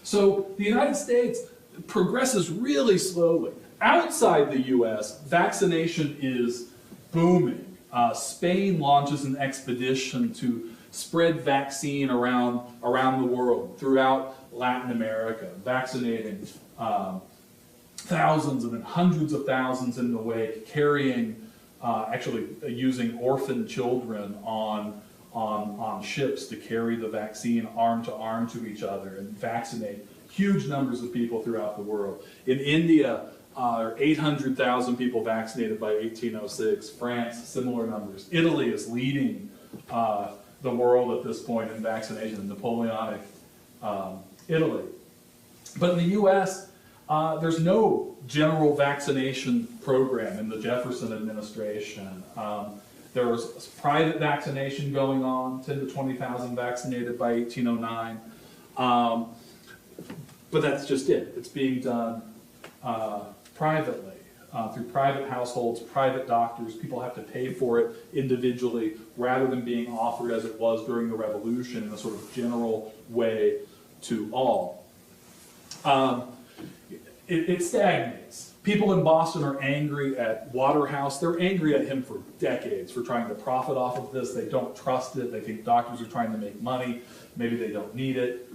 So the United States progresses really slowly. Outside the U.S., vaccination is booming. Spain launches an expedition to spread vaccine around the world, throughout Latin America, vaccinating thousands and then hundreds of thousands in the wake, carrying, actually using orphan children on ships to carry the vaccine arm to each other and vaccinate huge numbers of people throughout the world. In India, there are 800,000 people vaccinated by 1806. France, similar numbers. Italy is leading the world at this point in vaccination, Napoleonic Italy. But in the U.S., there's no general vaccination program in the Jefferson administration. There was private vaccination going on, 10 to 20,000 vaccinated by 1809. But that's just it. It's being done privately, through private households, private doctors. People have to pay for it individually rather than being offered as it was during the Revolution in a sort of general way to all. It stagnates. People in Boston are angry at Waterhouse. They're angry at him for decades for trying to profit off of this. They don't trust it. They think doctors are trying to make money. Maybe they don't need it.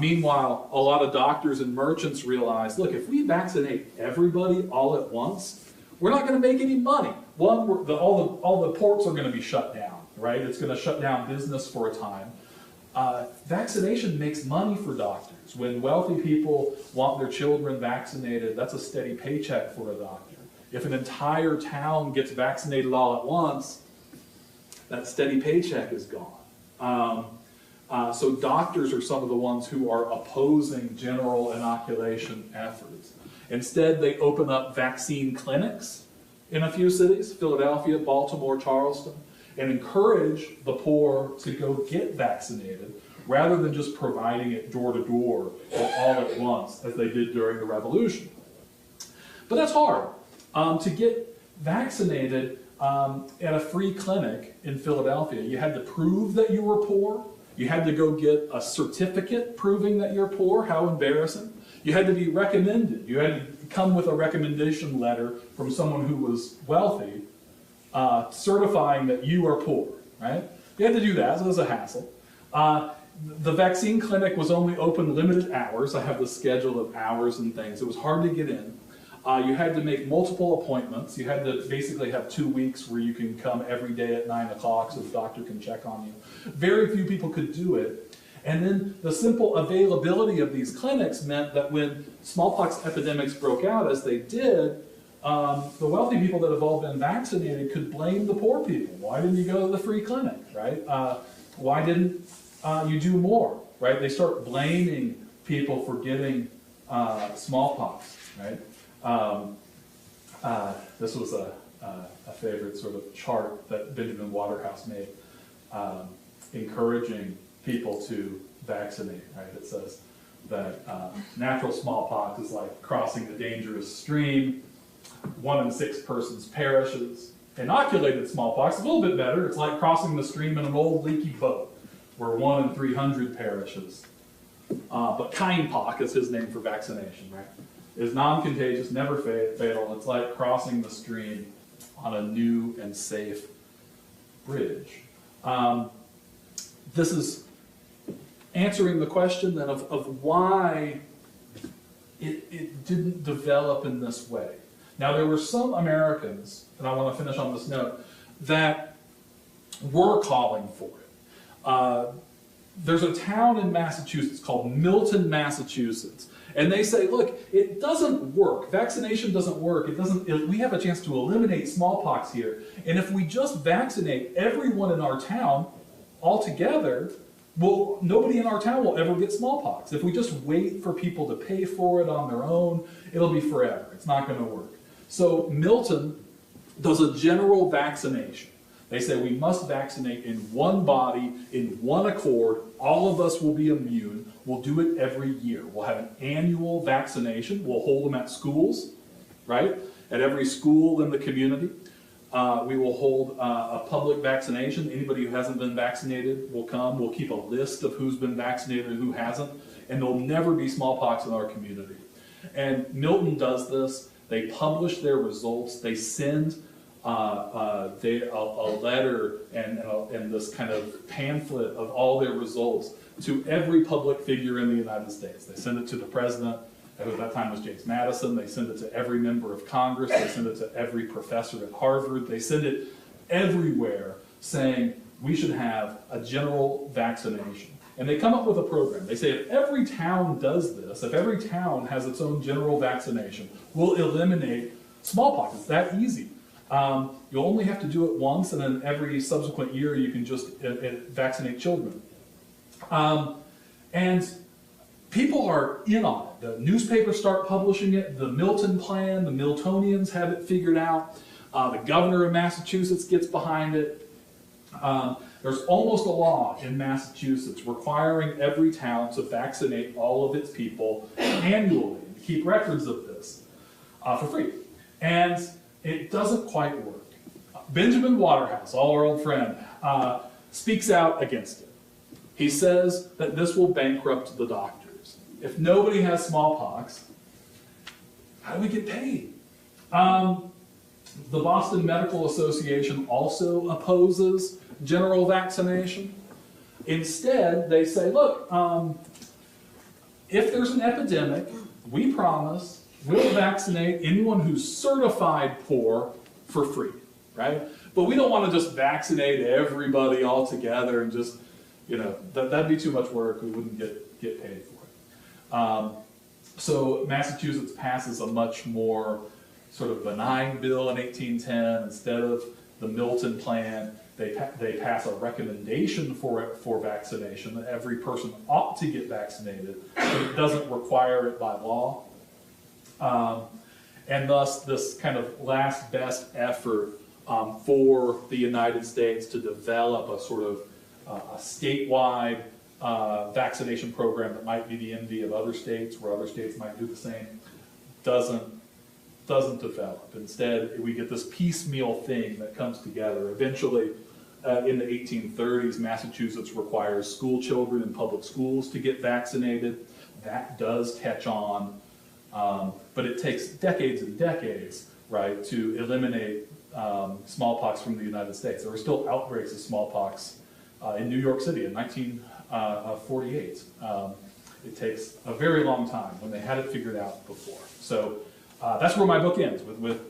Meanwhile, a lot of doctors and merchants realize, look, if we vaccinate everybody all at once, we're not going to make any money. One, all the ports are going to be shut down, right? It's going to shut down business for a time. Vaccination makes money for doctors. When wealthy people want their children vaccinated, that's a steady paycheck for a doctor. If an entire town gets vaccinated all at once, that steady paycheck is gone. So doctors are some of the ones who are opposing general inoculation efforts. Instead, they open up vaccine clinics in a few cities, Philadelphia, Baltimore, Charleston, and encourage the poor to go get vaccinated rather than just providing it door to door or all at once as they did during the Revolution. But that's hard. To get vaccinated at a free clinic in Philadelphia, you had to prove that you were poor. You had to go get a certificate proving that you're poor. How embarrassing. You had to be recommended. You had to come with a recommendation letter from someone who was wealthy, certifying that you are poor, right? You had to do that, so it was a hassle. The vaccine clinic was only open limited hours. I have the schedule of hours and things. It was hard to get in. You had to make multiple appointments. You had to basically have 2 weeks where you can come every day at 9 o'clock so the doctor can check on you. Very few people could do it. And then the simple availability of these clinics meant that when smallpox epidemics broke out, as they did, the wealthy people that have all been vaccinated could blame the poor people. Why didn't you go to the free clinic, right? Why didn't you do more, right? They start blaming people for getting smallpox, right? This was a favorite sort of chart that Benjamin Waterhouse made, encouraging people to vaccinate, right? It says that natural smallpox is like crossing a dangerous stream. 1 in 6 persons perishes. Inoculated smallpox is a little bit better. It's like crossing the stream in an old leaky boat, where 1 in 300 perishes. But kindpox is his name for vaccination, right? Is non-contagious, never fatal. It's like crossing the stream on a new and safe bridge. This is answering the question then of why it didn't develop in this way. Now, there were some Americans, and I want to finish on this note, that were calling for it. There's a town in Massachusetts called Milton, Massachusetts, and they say, look, it doesn't work. Vaccination doesn't work. We have a chance to eliminate smallpox here, and if we just vaccinate everyone in our town altogether, well, nobody in our town will ever get smallpox. If we just wait for people to pay for it on their own, it'll be forever. It's not going to work. So Milton does a general vaccination. They say we must vaccinate in one body, in one accord. All of us will be immune. We'll do it every year. We'll have an annual vaccination. We'll hold them at schools, right? At every school in the community. We will hold a public vaccination. Anybody who hasn't been vaccinated will come. We'll keep a list of who's been vaccinated and who hasn't. And there'll never be smallpox in our community. And Milton does this. They publish their results. They send a letter and this kind of pamphlet of all their results to every public figure in the United States. They send it to the president, who at that time was James Madison. They send it to every member of Congress. They send it to every professor at Harvard. They send it everywhere saying we should have a general vaccination. And they come up with a program. They say if every town does this, if every town has its own general vaccination, we'll eliminate smallpox. It's that easy. You'll only have to do it once, and then every subsequent year you can just vaccinate children. And people are in on it. The newspapers start publishing it. The Milton Plan, the Miltonians have it figured out. The governor of Massachusetts gets behind it. There's almost a law in Massachusetts requiring every town to vaccinate all of its people annually, to keep records of this for free. And it doesn't quite work. Benjamin Waterhouse, our old friend, speaks out against it. He says that this will bankrupt the doctors. If nobody has smallpox, how do we get paid? The Boston Medical Association also opposes general vaccination. Instead, they say, look, if there's an epidemic, we promise we'll vaccinate anyone who's certified poor for free, right? But we don't want to just vaccinate everybody all together and just, that'd be too much work. We wouldn't get paid for it. So Massachusetts passes a much more sort of benign bill in 1810. Instead of the Milton Plan, They pass a recommendation for vaccination, that every person ought to get vaccinated, but it doesn't require it by law. And thus, this kind of last best effort for the United States to develop a sort of a statewide vaccination program that might be the envy of other states, where other states might do the same, doesn't develop. Instead, we get this piecemeal thing that comes together. Eventually, in the 1830s, Massachusetts requires school children in public schools to get vaccinated. That does catch on, but it takes decades and decades, right, to eliminate smallpox from the United States. There were still outbreaks of smallpox in New York City in 1948. It takes a very long time when they had it figured out before. So that's where my book ends, with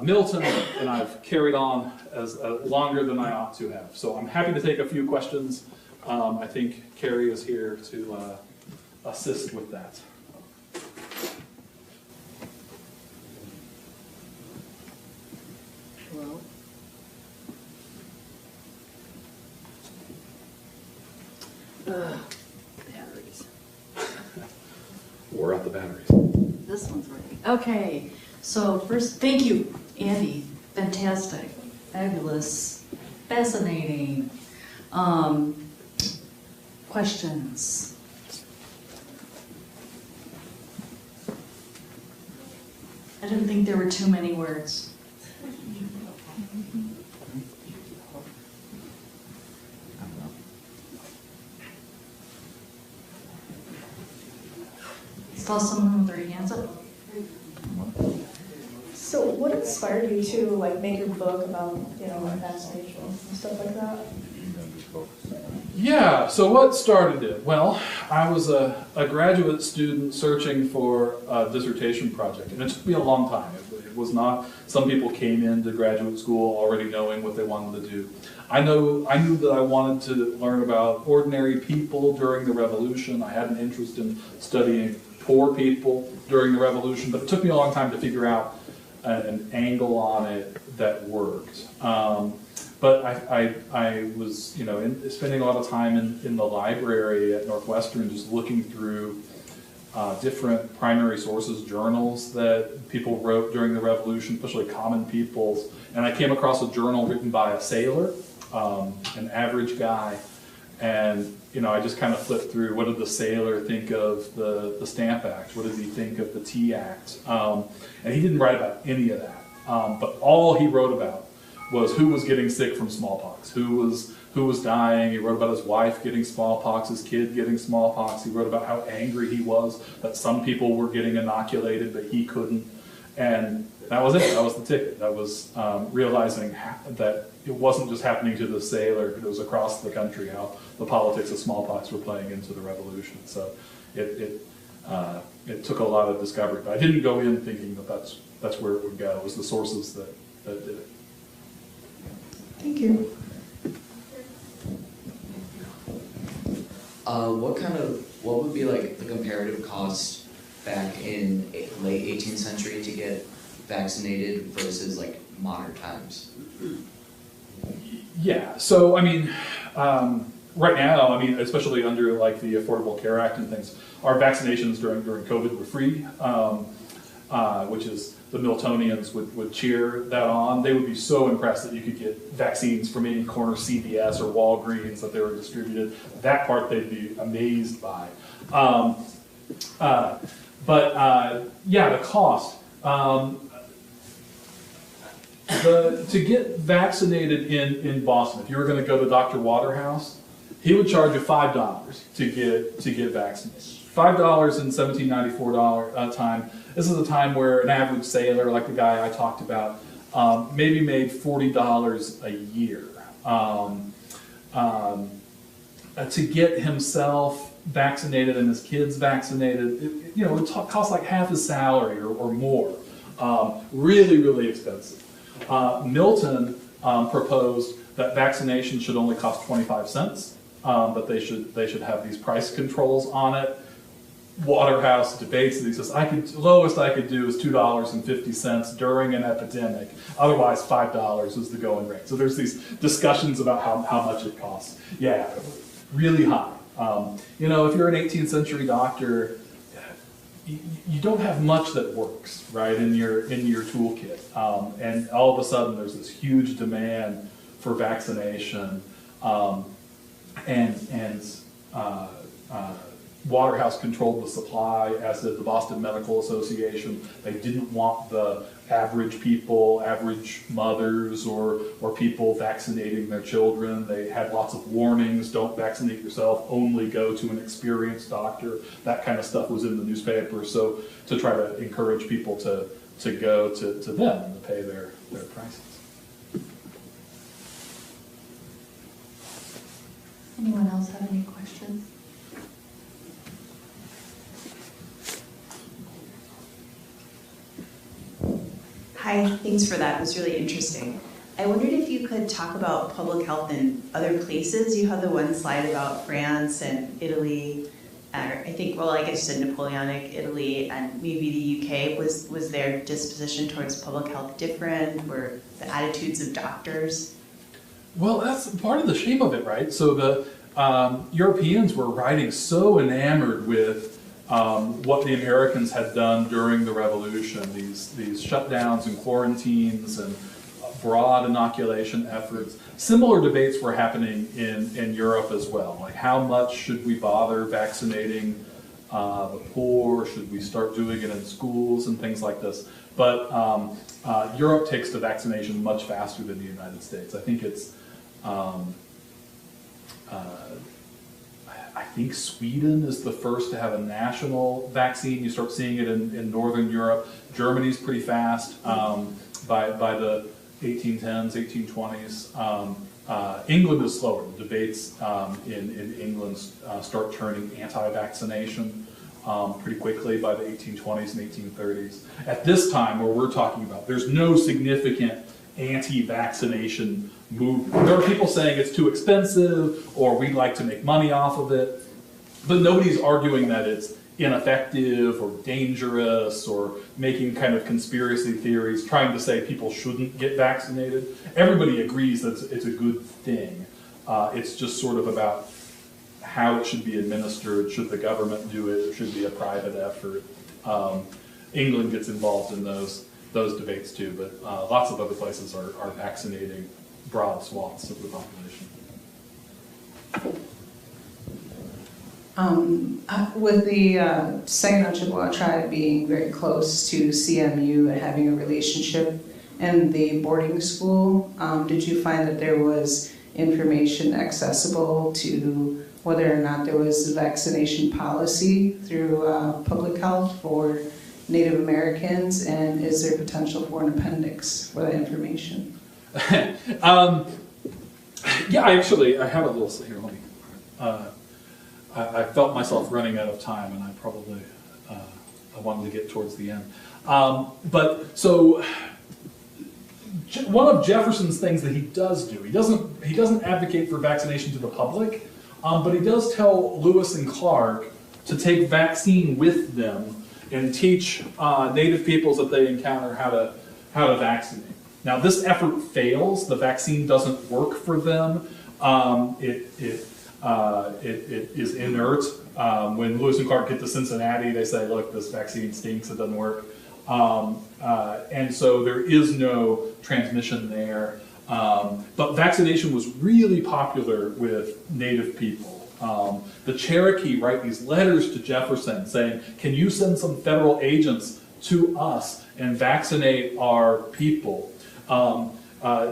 Milton, and I've carried on as longer than I ought to have. So I'm happy to take a few questions. I think Carrie is here to assist with that. Hello? Batteries. Wore out the batteries. This one's working. Okay, so first, thank you, Andy. Fantastic, fabulous, fascinating. Questions? I didn't think there were too many words. Saw someone with their hands up. So what inspired you to like make your book about, vaccination and stuff like that? Yeah, so what started it? Well, I was a graduate student searching for a dissertation project, and it took me a long time. It was not, some people came into graduate school already knowing what they wanted to do. I knew that I wanted to learn about ordinary people during the Revolution. I had an interest in studying poor people during the Revolution, but it took me a long time to figure out an angle on it that worked. But I was, spending a lot of time in the library at Northwestern, just looking through different primary sources, journals that people wrote during the Revolution, especially common people's. And I came across a journal written by a sailor, an average guy, and I just kind of flipped through. What did the sailor think of the Stamp Act? What did he think of the Tea Act? And he didn't write about any of that. But all he wrote about was who was getting sick from smallpox, who was dying. He wrote about his wife getting smallpox, his kid getting smallpox. He wrote about how angry he was that some people were getting inoculated, but he couldn't. And that was it. That was the ticket. That was realizing that it wasn't just happening to the sailor. It was across the country how the politics of smallpox were playing into the Revolution. So it took a lot of discovery. But I didn't go in thinking that that's where it would go. It was the sources that did it. Thank you. What would be like the comparative cost back in late 18th century to get vaccinated versus like modern times? Yeah, so right now, especially under like the Affordable Care Act and things, our vaccinations during COVID were free, which is the Miltonians would cheer that on. They would be so impressed that you could get vaccines from any corner CVS or Walgreens that they were distributed. That part they'd be amazed by. The cost. To get vaccinated in Boston, if you were going to go to Dr. Waterhouse, he would charge you $5 to get vaccinated. $5 in 1794 time. This is a time where an average sailor, like the guy I talked about, maybe made $40 a year. To get himself vaccinated and his kids vaccinated, it would cost like half his salary or more. Really, really expensive. Milton proposed that vaccination should only cost 25 cents, that they should have these price controls on it. Waterhouse debates it. He says, lowest I could do is $2.50 during an epidemic. Otherwise, $5 is the going rate. So there's these discussions about how much it costs. Yeah, really high. You know, if you're an 18th century doctor, you don't have much that works, right, in your toolkit. And all of a sudden, there's this huge demand for vaccination, Waterhouse controlled the supply, as did the Boston Medical Association. They didn't want the average people, average mothers, or people vaccinating their children. They had lots of warnings: don't vaccinate yourself, only go to an experienced doctor. That kind of stuff was in the newspaper, so to try to encourage people to go to them and to pay their prices. Anyone else have any questions? Hi, thanks for that. It was really interesting. I wondered if you could talk about public health in other places. You had the one slide about France and Italy, I think, well, I guess you said Napoleonic Italy and maybe the UK. Was their disposition towards public health different? Were the attitudes of doctors? Well, that's part of the shame of it, right? So the Europeans were riding so enamored with what the Americans had done during the Revolution, these shutdowns and quarantines and broad inoculation efforts. Similar debates were happening in Europe as well. Like, how much should we bother vaccinating the poor? Should we start doing it in schools and things like this? But Europe takes to vaccination much faster than the United States. I think it's I think Sweden is the first to have a national vaccine. You start seeing it in Northern Europe. Germany's pretty fast by the 1810s, 1820s. England is slower. The debates in England start turning anti-vaccination pretty quickly by the 1820s and 1830s. At this time, where we're talking about, there's no significant anti-vaccination movement. There are people saying it's too expensive, or we'd like to make money off of it, but nobody's arguing that it's ineffective or dangerous or making kind of conspiracy theories, trying to say people shouldn't get vaccinated. Everybody agrees that it's a good thing. It's just sort of about how it should be administered. Should the government do it? It should be a private effort. England gets involved in those debates too, but lots of other places are vaccinating broad swaths of the population. With the Saginaw Chippewa tribe being very close to CMU and having a relationship in the boarding school, did you find that there was information accessible to whether or not there was a vaccination policy through public health for Native Americans, and is there potential for an appendix for that information? Yeah, I have a little here. Let me. I felt myself running out of time, and I probably I wanted to get towards the end. But so one of Jefferson's things that he does do, he doesn't advocate for vaccination to the public, but he does tell Lewis and Clarke to take vaccine with them and teach Native peoples that they encounter how to vaccinate. Now, this effort fails. The vaccine doesn't work for them. It is inert. When Lewis and Clarke get to Cincinnati, they say, "Look, this vaccine stinks. It doesn't work." And so there is no transmission there. But vaccination was really popular with Native people. The Cherokee write these letters to Jefferson saying, "Can you send some federal agents to us and vaccinate our people?"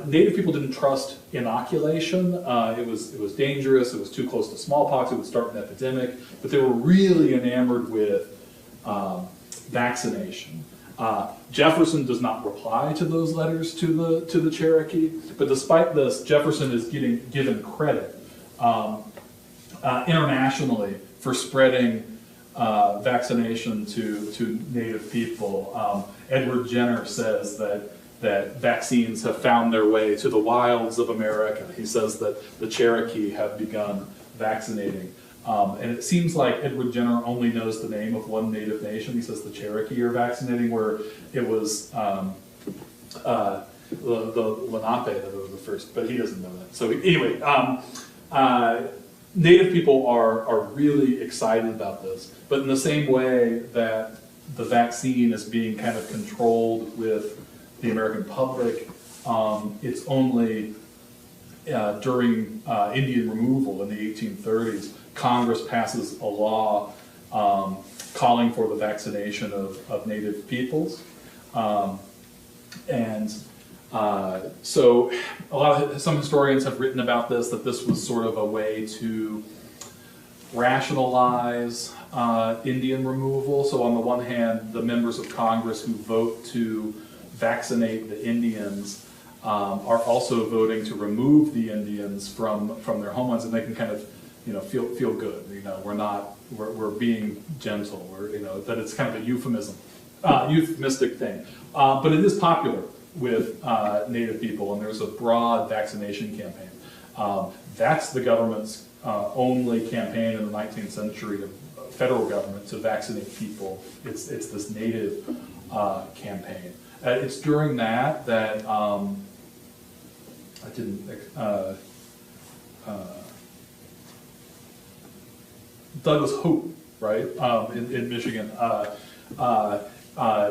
Native people didn't trust inoculation. It was dangerous. It was too close to smallpox. It would start an epidemic. But they were really enamored with vaccination. Jefferson does not reply to those letters to the Cherokee. But despite this, Jefferson is getting given credit internationally for spreading vaccination to Native people. Edward Jenner says that vaccines have found their way to the wilds of America. He says that the Cherokee have begun vaccinating. And it seems like Edward Jenner only knows the name of one native nation. He says the Cherokee are vaccinating, where it was the Lenape that was the first, but he doesn't know that. So anyway, Native people are really excited about this, but in the same way that the vaccine is being kind of controlled with the American public, it's only during Indian removal in the 1830s, Congress passes a law calling for the vaccination of Native peoples. So some historians have written about this, that this was sort of a way to rationalize Indian removal. So on the one hand, the members of Congress who vote to vaccinate the Indians are also voting to remove the Indians from their homelands, and they can kind of, feel good. We're being gentle, that it's kind of a euphemistic thing. But it is popular with Native people, and there's a broad vaccination campaign. That's the government's only campaign in the 19th century, the federal government, to vaccinate people. It's this Native campaign. It's during that Douglas Hope, right, in Michigan,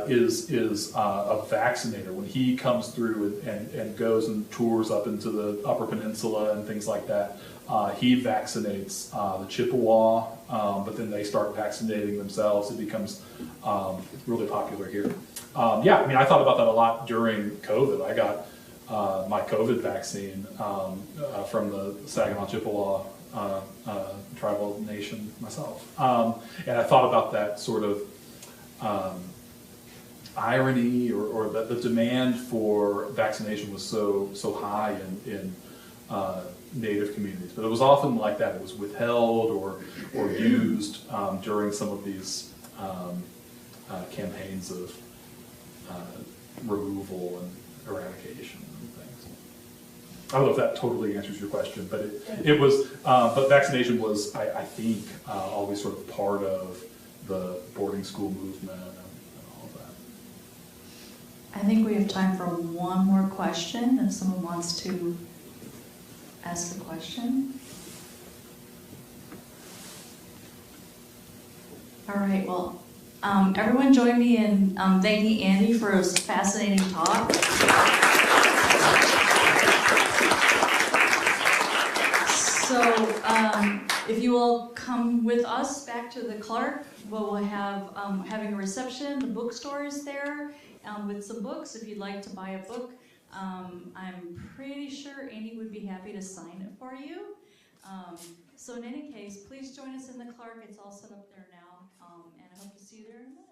is a vaccinator. When he comes through and goes and tours up into the Upper Peninsula and things like that, he vaccinates the Chippewa, but then they start vaccinating themselves. It becomes really popular here. I thought about that a lot during COVID. I got my COVID vaccine from the Saginaw Chippewa tribal nation myself. And I thought about that sort of irony, or that the demand for vaccination was so high in Native communities, but it was often like that. It was withheld or used during some of these campaigns of removal and eradication and things. I don't know if that totally answers your question, but but vaccination was, I think, always sort of part of the boarding school movement and all of that. I think we have time for one more question, if someone wants to ask a question. All right, well, everyone join me in thanking Andy for his fascinating talk. So if you will come with us back to the Clarke, we'll have having a reception. The bookstore is there with some books if you'd like to buy a book. I'm pretty sure Andy would be happy to sign it for you. So in any case, please join us in the Clarke. It's all set up there now, and I hope to see you there in a minute.